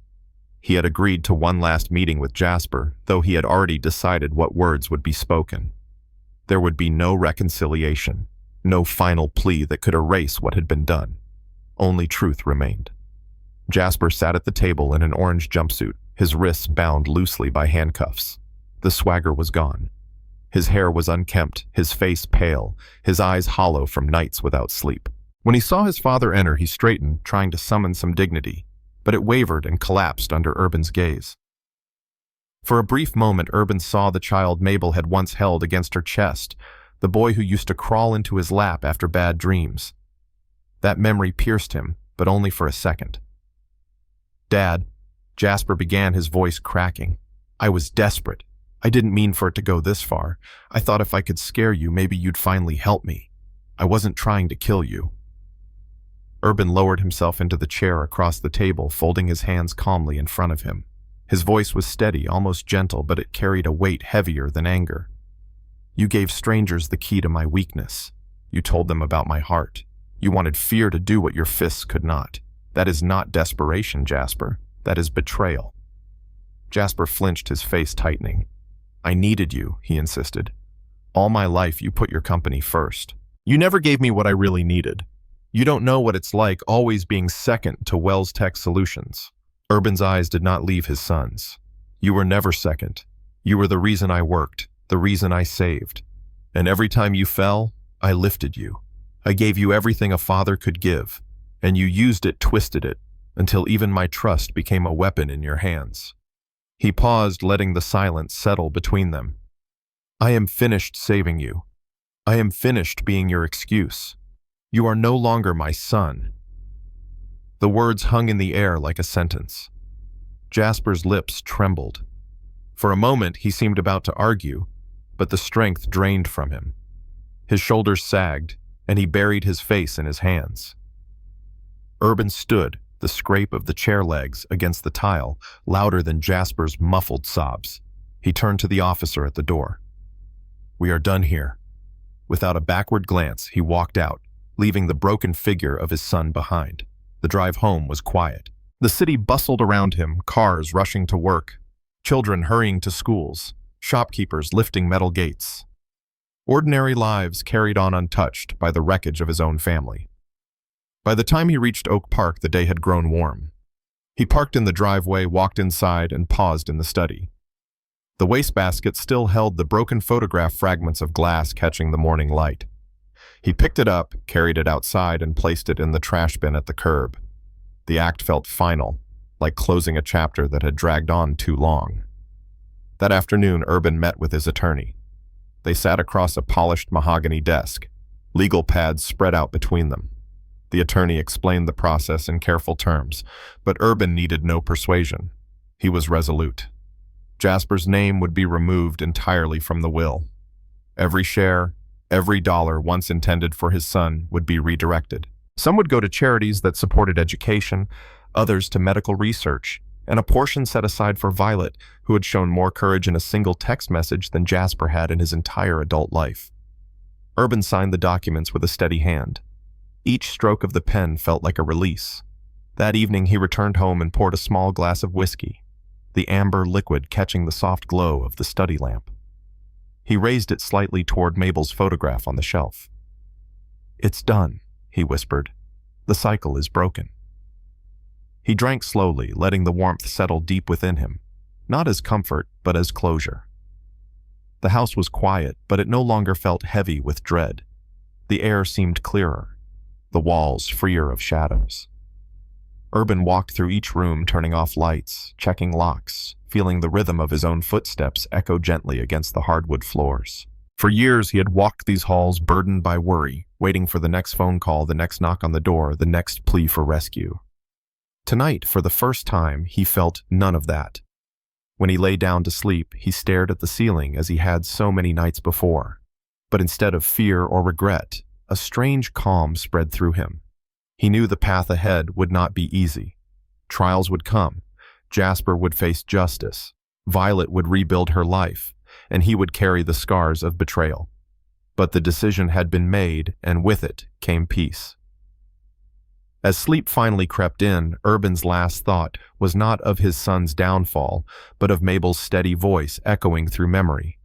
He had agreed to one last meeting with Jasper, though he had already decided what words would be spoken. There would be no reconciliation, no final plea that could erase what had been done. Only truth remained. Jasper sat at the table in an orange jumpsuit, his wrists bound loosely by handcuffs. The swagger was gone. His hair was unkempt, his face pale, his eyes hollow from nights without sleep. When he saw his father enter, he straightened, trying to summon some dignity, but it wavered and collapsed under Urban's gaze. For a brief moment, Urban saw the child Mabel had once held against her chest, the boy who used to crawl into his lap after bad dreams. That memory pierced him, but only for a second. "Dad," Jasper began, his voice cracking. "I was desperate. I didn't mean for it to go this far. I thought if I could scare you, maybe you'd finally help me. I wasn't trying to kill you." Urban lowered himself into the chair across the table, folding his hands calmly in front of him. His voice was steady, almost gentle, but it carried a weight heavier than anger. "You gave strangers the key to my weakness. You told them about my heart. You wanted fear to do what your fists could not. That is not desperation, Jasper. That is betrayal." Jasper flinched, his face tightening. "I needed you," he insisted. "All my life you put your company first. You never gave me what I really needed. You don't know what it's like always being second to Wells Tech Solutions." Urban's eyes did not leave his son's. "You were never second. You were the reason I worked, the reason I saved. And every time you fell, I lifted you. I gave you everything a father could give, and you used it, twisted it, until even my trust became a weapon in your hands." He paused, letting the silence settle between them. "I am finished saving you. I am finished being your excuse. You are no longer my son." The words hung in the air like a sentence. Jasper's lips trembled. For a moment, he seemed about to argue, but the strength drained from him. His shoulders sagged, and he buried his face in his hands. Urban stood, the scrape of the chair legs against the tile louder than Jasper's muffled sobs. He turned to the officer at the door. "We are done here." Without a backward glance, he walked out, leaving the broken figure of his son behind. The drive home was quiet. The city bustled around him, cars rushing to work, children hurrying to schools, shopkeepers lifting metal gates. Ordinary lives carried on untouched by the wreckage of his own family. By the time he reached Oak Park, the day had grown warm. He parked in the driveway, walked inside, and paused in the study. The wastebasket still held the broken photograph fragments of glass catching the morning light. He picked it up, carried it outside, and placed it in the trash bin at the curb. The act felt final, like closing a chapter that had dragged on too long. That afternoon, Urban met with his attorney. They sat across a polished mahogany desk, legal pads spread out between them. The attorney explained the process in careful terms, but Urban needed no persuasion. He was resolute. Jasper's name would be removed entirely from the will. Every share, every dollar once intended for his son would be redirected. Some would go to charities that supported education, others to medical research, and a portion set aside for Violet, who had shown more courage in a single text message than Jasper had in his entire adult life. Urban signed the documents with a steady hand. Each stroke of the pen felt like a release. That evening, he returned home and poured a small glass of whiskey, the amber liquid catching the soft glow of the study lamp. He raised it slightly toward Mabel's photograph on the shelf. "It's done," he whispered. "The cycle is broken." He drank slowly, letting the warmth settle deep within him, not as comfort, but as closure. The house was quiet, but it no longer felt heavy with dread. The air seemed clearer, the walls freer of shadows. Urban walked through each room, turning off lights, checking locks, feeling the rhythm of his own footsteps echo gently against the hardwood floors. For years, he had walked these halls burdened by worry, waiting for the next phone call, the next knock on the door, the next plea for rescue. Tonight, for the first time, he felt none of that. When he lay down to sleep, he stared at the ceiling as he had so many nights before. But instead of fear or regret, a strange calm spread through him. He knew the path ahead would not be easy. Trials would come. Jasper would face justice. Violet would rebuild her life, and he would carry the scars of betrayal. But the decision had been made, and with it came peace. As sleep finally crept in, Urban's last thought was not of his son's downfall, but of Mabel's steady voice echoing through memory.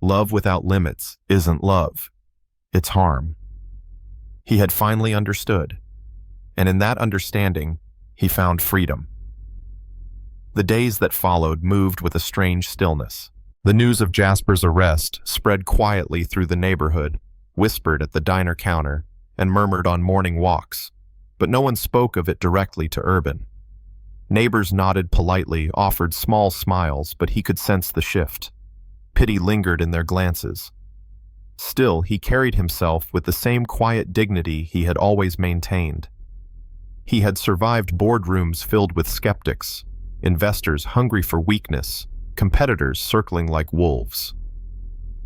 Love without limits isn't love. It's harm. He had finally understood, and in that understanding, he found freedom. The days that followed moved with a strange stillness. The news of Jasper's arrest spread quietly through the neighborhood, whispered at the diner counter, and murmured on morning walks, but no one spoke of it directly to Urban. Neighbors nodded politely, offered small smiles, but he could sense the shift. Pity lingered in their glances. Still, he carried himself with the same quiet dignity he had always maintained. He had survived boardrooms filled with skeptics, investors hungry for weakness, competitors circling like wolves.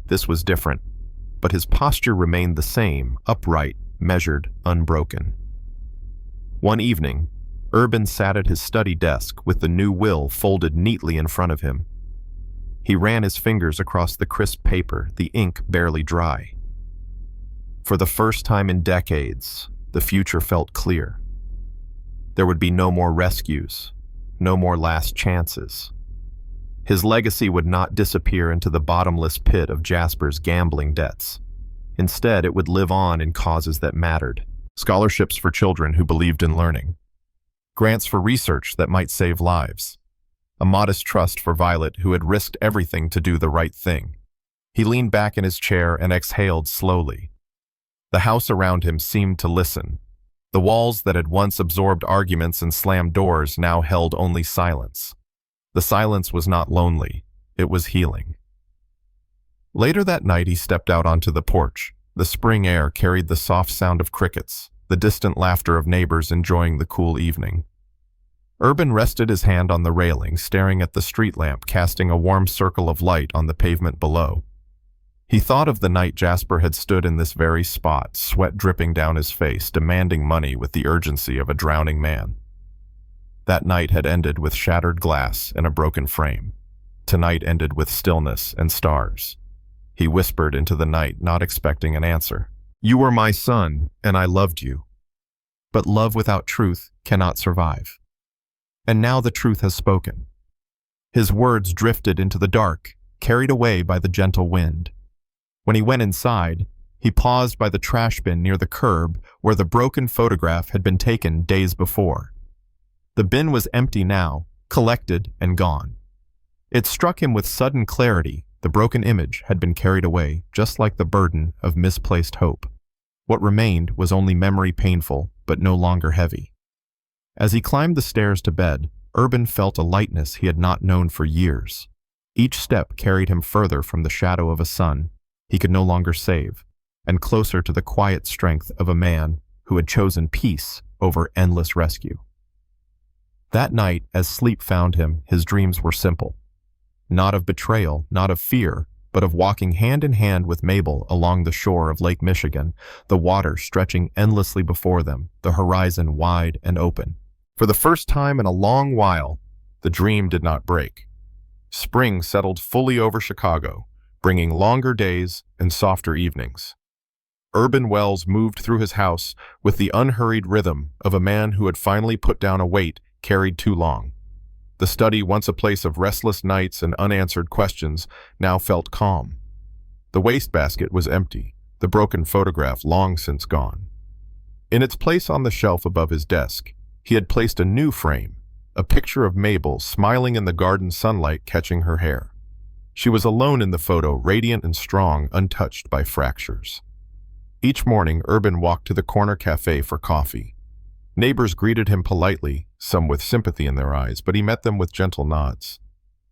This was different, but his posture remained the same, upright, measured, unbroken. One evening, Urban sat at his study desk with the new will folded neatly in front of him. He ran his fingers across the crisp paper, the ink barely dry. For the first time in decades, the future felt clear. There would be no more rescues, no more last chances. His legacy would not disappear into the bottomless pit of Jasper's gambling debts. Instead, it would live on in causes that mattered. Scholarships for children who believed in learning. Grants for research that might save lives. A modest trust for Violet, who had risked everything to do the right thing. He leaned back in his chair and exhaled slowly. The house around him seemed to listen. The walls that had once absorbed arguments and slammed doors now held only silence. The silence was not lonely, it was healing. Later that night he stepped out onto the porch. The spring air carried the soft sound of crickets, the distant laughter of neighbors enjoying the cool evening. Urban rested his hand on the railing, staring at the street lamp casting a warm circle of light on the pavement below. He thought of the night Jasper had stood in this very spot, sweat dripping down his face, demanding money with the urgency of a drowning man. That night had ended with shattered glass and a broken frame. Tonight ended with stillness and stars. He whispered into the night, not expecting an answer. "You were my son, and I loved you. But love without truth cannot survive." And now the truth has spoken. His words drifted into the dark, carried away by the gentle wind. When he went inside, he paused by the trash bin near the curb where the broken photograph had been taken days before. The bin was empty now, collected and gone. It struck him with sudden clarity. The broken image had been carried away, just like the burden of misplaced hope. What remained was only memory, painful, but no longer heavy. As he climbed the stairs to bed, Urban felt a lightness he had not known for years. Each step carried him further from the shadow of a son he could no longer save, and closer to the quiet strength of a man who had chosen peace over endless rescue. That night, as sleep found him, his dreams were simple. Not of betrayal, not of fear, but of walking hand in hand with Mabel along the shore of Lake Michigan, the water stretching endlessly before them, the horizon wide and open. For the first time in a long while, the dream did not break. Spring settled fully over Chicago, bringing longer days and softer evenings. Urban Wells moved through his house with the unhurried rhythm of a man who had finally put down a weight carried too long. The study, once a place of restless nights and unanswered questions, now felt calm. The wastebasket was empty, the broken photograph long since gone. In its place on the shelf above his desk, he had placed a new frame, a picture of Mabel smiling in the garden sunlight catching her hair. She was alone in the photo, radiant and strong, untouched by fractures. Each morning, Urban walked to the corner cafe for coffee. Neighbors greeted him politely, some with sympathy in their eyes, but he met them with gentle nods.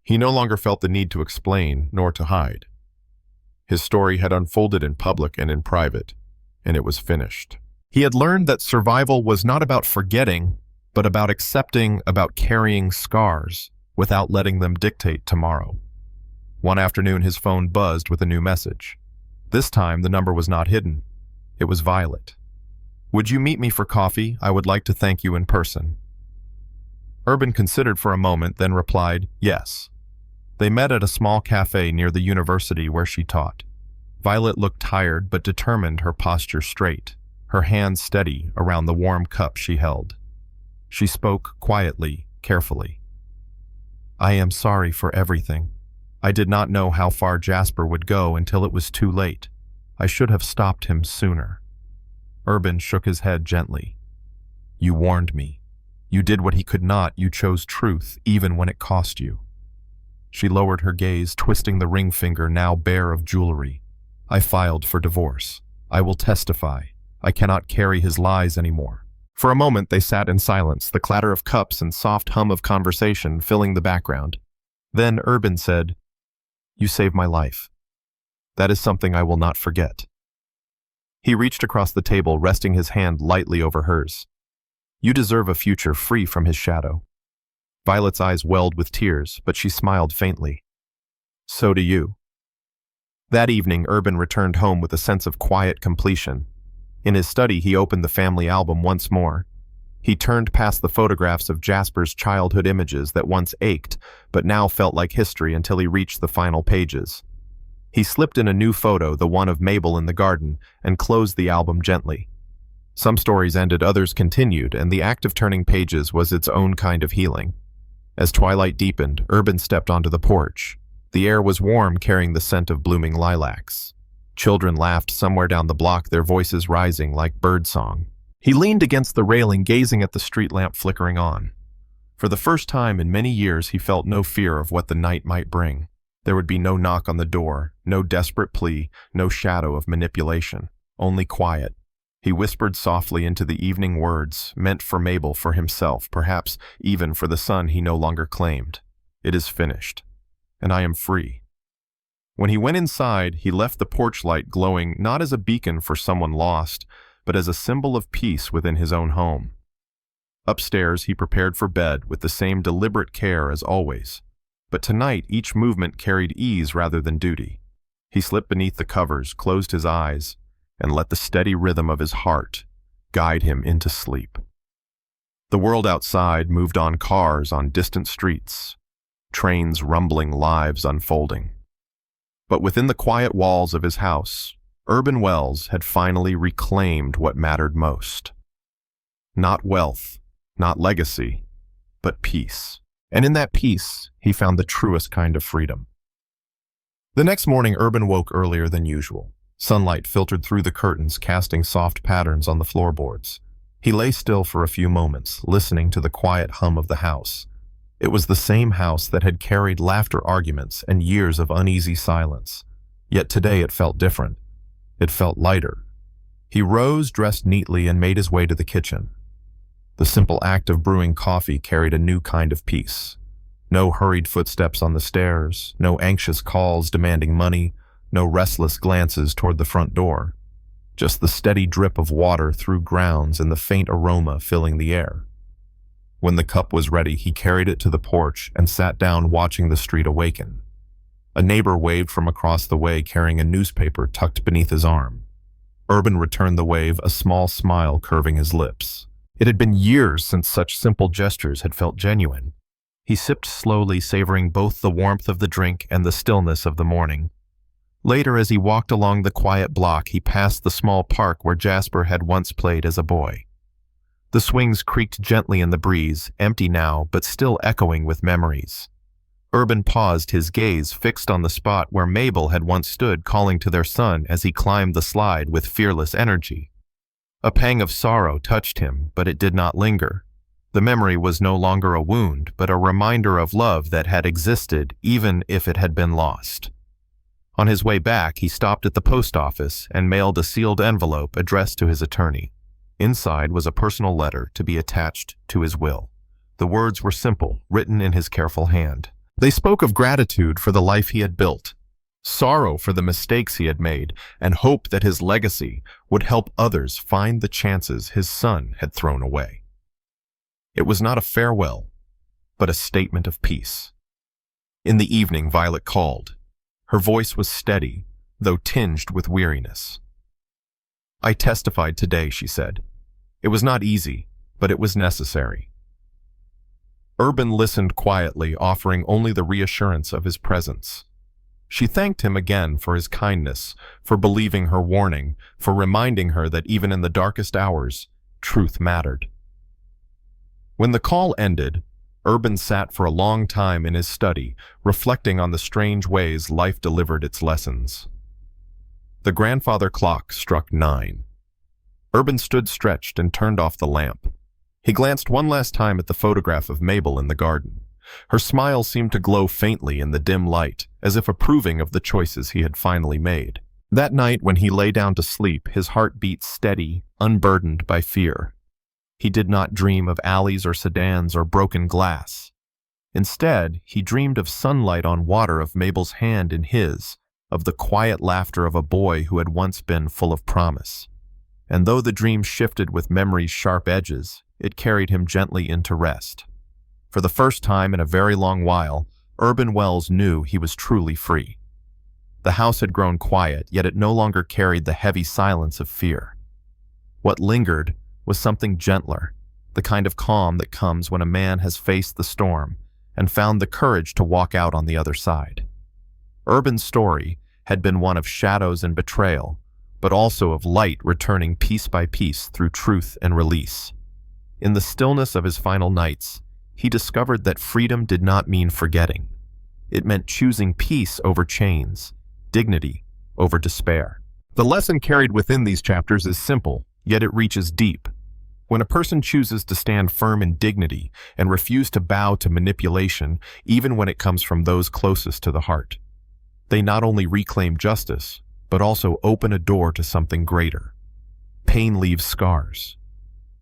He no longer felt the need to explain, nor to hide. His story had unfolded in public and in private, and it was finished. He had learned that survival was not about forgetting, but about accepting, about carrying scars without letting them dictate tomorrow. One afternoon, his phone buzzed with a new message. This time, the number was not hidden. It was Violet. "Would you meet me for coffee? I would like to thank you in person." Urban considered for a moment, then replied, "Yes." They met at a small cafe near the university where she taught. Violet looked tired but determined, her posture straight, her hands steady around the warm cup she held. She spoke quietly, carefully. "I am sorry for everything. I did not know how far Jasper would go until it was too late. I should have stopped him sooner." Urban shook his head gently. "You warned me. You did what he could not. You chose truth, even when it cost you. She lowered her gaze, twisting the ring finger now bare of jewelry. I filed for divorce. I will testify. I cannot carry his lies anymore. For a moment they sat in silence, the clatter of cups and soft hum of conversation filling the background. Then Urban said, "You saved my life. That is something I will not forget." He reached across the table, resting his hand lightly over hers. "You deserve a future free from his shadow." Violet's eyes welled with tears, but she smiled faintly. "So do you." That evening, Urban returned home with a sense of quiet completion. In his study, he opened the family album once more. He turned past the photographs of Jasper's childhood images that once ached, but now felt like history until he reached the final pages. He slipped in a new photo, the one of Mabel in the garden, and closed the album gently. Some stories ended, others continued, and the act of turning pages was its own kind of healing. As twilight deepened, Urban stepped onto the porch. The air was warm, carrying the scent of blooming lilacs. Children laughed somewhere down the block, their voices rising like birdsong. He leaned against the railing, gazing at the street lamp flickering on. For the first time in many years, he felt no fear of what the night might bring. There would be no knock on the door, no desperate plea, no shadow of manipulation, only quiet. He whispered softly into the evening words, meant for Mabel, for himself, perhaps even for the son he no longer claimed. "It is finished, and I am free." When he went inside, he left the porch light glowing not as a beacon for someone lost, but as a symbol of peace within his own home. Upstairs, he prepared for bed with the same deliberate care as always. But tonight, each movement carried ease rather than duty. He slipped beneath the covers, closed his eyes, and let the steady rhythm of his heart guide him into sleep. The world outside moved on, cars on distant streets, trains rumbling, lives unfolding. But within the quiet walls of his house, Urban Wells had finally reclaimed what mattered most. Not wealth, not legacy, but peace. And in that peace, he found the truest kind of freedom. The next morning, Urban woke earlier than usual. Sunlight filtered through the curtains, casting soft patterns on the floorboards. He lay still for a few moments, listening to the quiet hum of the house. It was the same house that had carried laughter, arguments, and years of uneasy silence. Yet today it felt different. It felt lighter. He rose, dressed neatly, and made his way to the kitchen. The simple act of brewing coffee carried a new kind of peace. No hurried footsteps on the stairs, no anxious calls demanding money, no restless glances toward the front door. Just the steady drip of water through grounds and the faint aroma filling the air. When the cup was ready, he carried it to the porch and sat down, watching the street awaken. A neighbor waved from across the way, carrying a newspaper tucked beneath his arm. Urban returned the wave, a small smile curving his lips. It had been years since such simple gestures had felt genuine. He sipped slowly, savoring both the warmth of the drink and the stillness of the morning. Later, as he walked along the quiet block, he passed the small park where Jasper had once played as a boy. The swings creaked gently in the breeze, empty now, but still echoing with memories. Urban paused, his gaze fixed on the spot where Mabel had once stood, calling to their son as he climbed the slide with fearless energy. A pang of sorrow touched him, but it did not linger. The memory was no longer a wound, but a reminder of love that had existed even if it had been lost. On his way back, he stopped at the post office and mailed a sealed envelope addressed to his attorney. Inside was a personal letter to be attached to his will. The words were simple, written in his careful hand. They spoke of gratitude for the life he had built, sorrow for the mistakes he had made, and hope that his legacy would help others find the chances his son had thrown away. It was not a farewell, but a statement of peace. In the evening, Violet called. Her voice was steady, though tinged with weariness. "I testified today," she said. "It was not easy, but it was necessary." Urban listened quietly, offering only the reassurance of his presence. She thanked him again for his kindness, for believing her warning, for reminding her that even in the darkest hours, truth mattered. When the call ended, Urban sat for a long time in his study, reflecting on the strange ways life delivered its lessons. The grandfather clock struck 9. Urban stood stretched and turned off the lamp. He glanced one last time at the photograph of Mabel in the garden. Her smile seemed to glow faintly in the dim light, as if approving of the choices he had finally made. That night, when he lay down to sleep, his heart beat steady, unburdened by fear. He did not dream of alleys or sedans or broken glass. Instead, he dreamed of sunlight on water, of Mabel's hand in his, of the quiet laughter of a boy who had once been full of promise. And though the dream shifted with memory's sharp edges, it carried him gently into rest. For the first time in a very long while, Urban Wells knew he was truly free. The house had grown quiet, yet it no longer carried the heavy silence of fear. What lingered was something gentler, the kind of calm that comes when a man has faced the storm and found the courage to walk out on the other side. Urban's story had been one of shadows and betrayal, but also of light returning piece by piece through truth and release. In the stillness of his final nights, he discovered that freedom did not mean forgetting. It meant choosing peace over chains, dignity over despair. The lesson carried within these chapters is simple, yet it reaches deep. When a person chooses to stand firm in dignity and refuse to bow to manipulation, even when it comes from those closest to the heart, they not only reclaim justice, but also open a door to something greater. Pain leaves scars.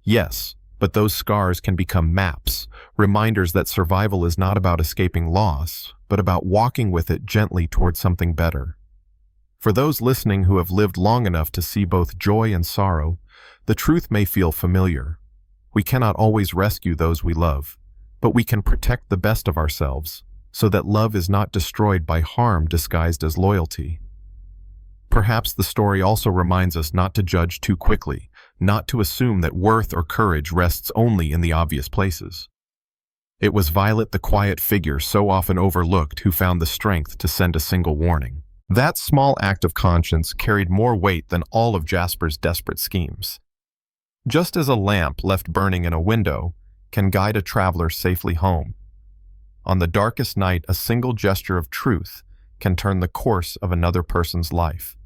Yes, but those scars can become maps, reminders that survival is not about escaping loss, but about walking with it gently towards something better. For those listening who have lived long enough to see both joy and sorrow, the truth may feel familiar. We cannot always rescue those we love, but we can protect the best of ourselves, so that love is not destroyed by harm disguised as loyalty. Perhaps the story also reminds us not to judge too quickly, not to assume that worth or courage rests only in the obvious places. It was Violet, the quiet figure so often overlooked, who found the strength to send a single warning. That small act of conscience carried more weight than all of Jasper's desperate schemes. Just as a lamp left burning in a window can guide a traveler safely home, on the darkest night a single gesture of truth can turn the course of another person's life.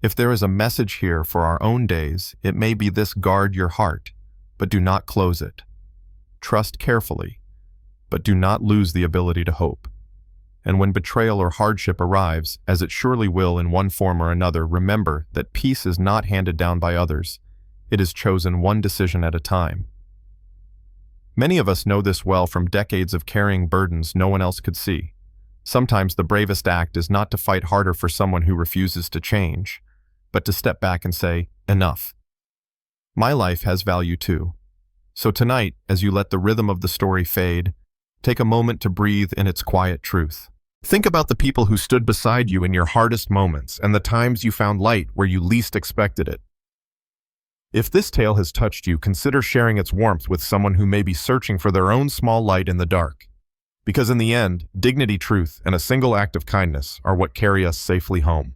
If there is a message here for our own days, it may be this: guard your heart, but do not close it. Trust carefully, but do not lose the ability to hope. And when betrayal or hardship arrives, as it surely will in one form or another, remember that peace is not handed down by others. It is chosen one decision at a time. Many of us know this well from decades of carrying burdens no one else could see. Sometimes the bravest act is not to fight harder for someone who refuses to change, but to step back and say, enough. My life has value too. So tonight, as you let the rhythm of the story fade, take a moment to breathe in its quiet truth. Think about the people who stood beside you in your hardest moments and the times you found light where you least expected it. If this tale has touched you, consider sharing its warmth with someone who may be searching for their own small light in the dark. Because in the end, dignity, truth, and a single act of kindness are what carry us safely home.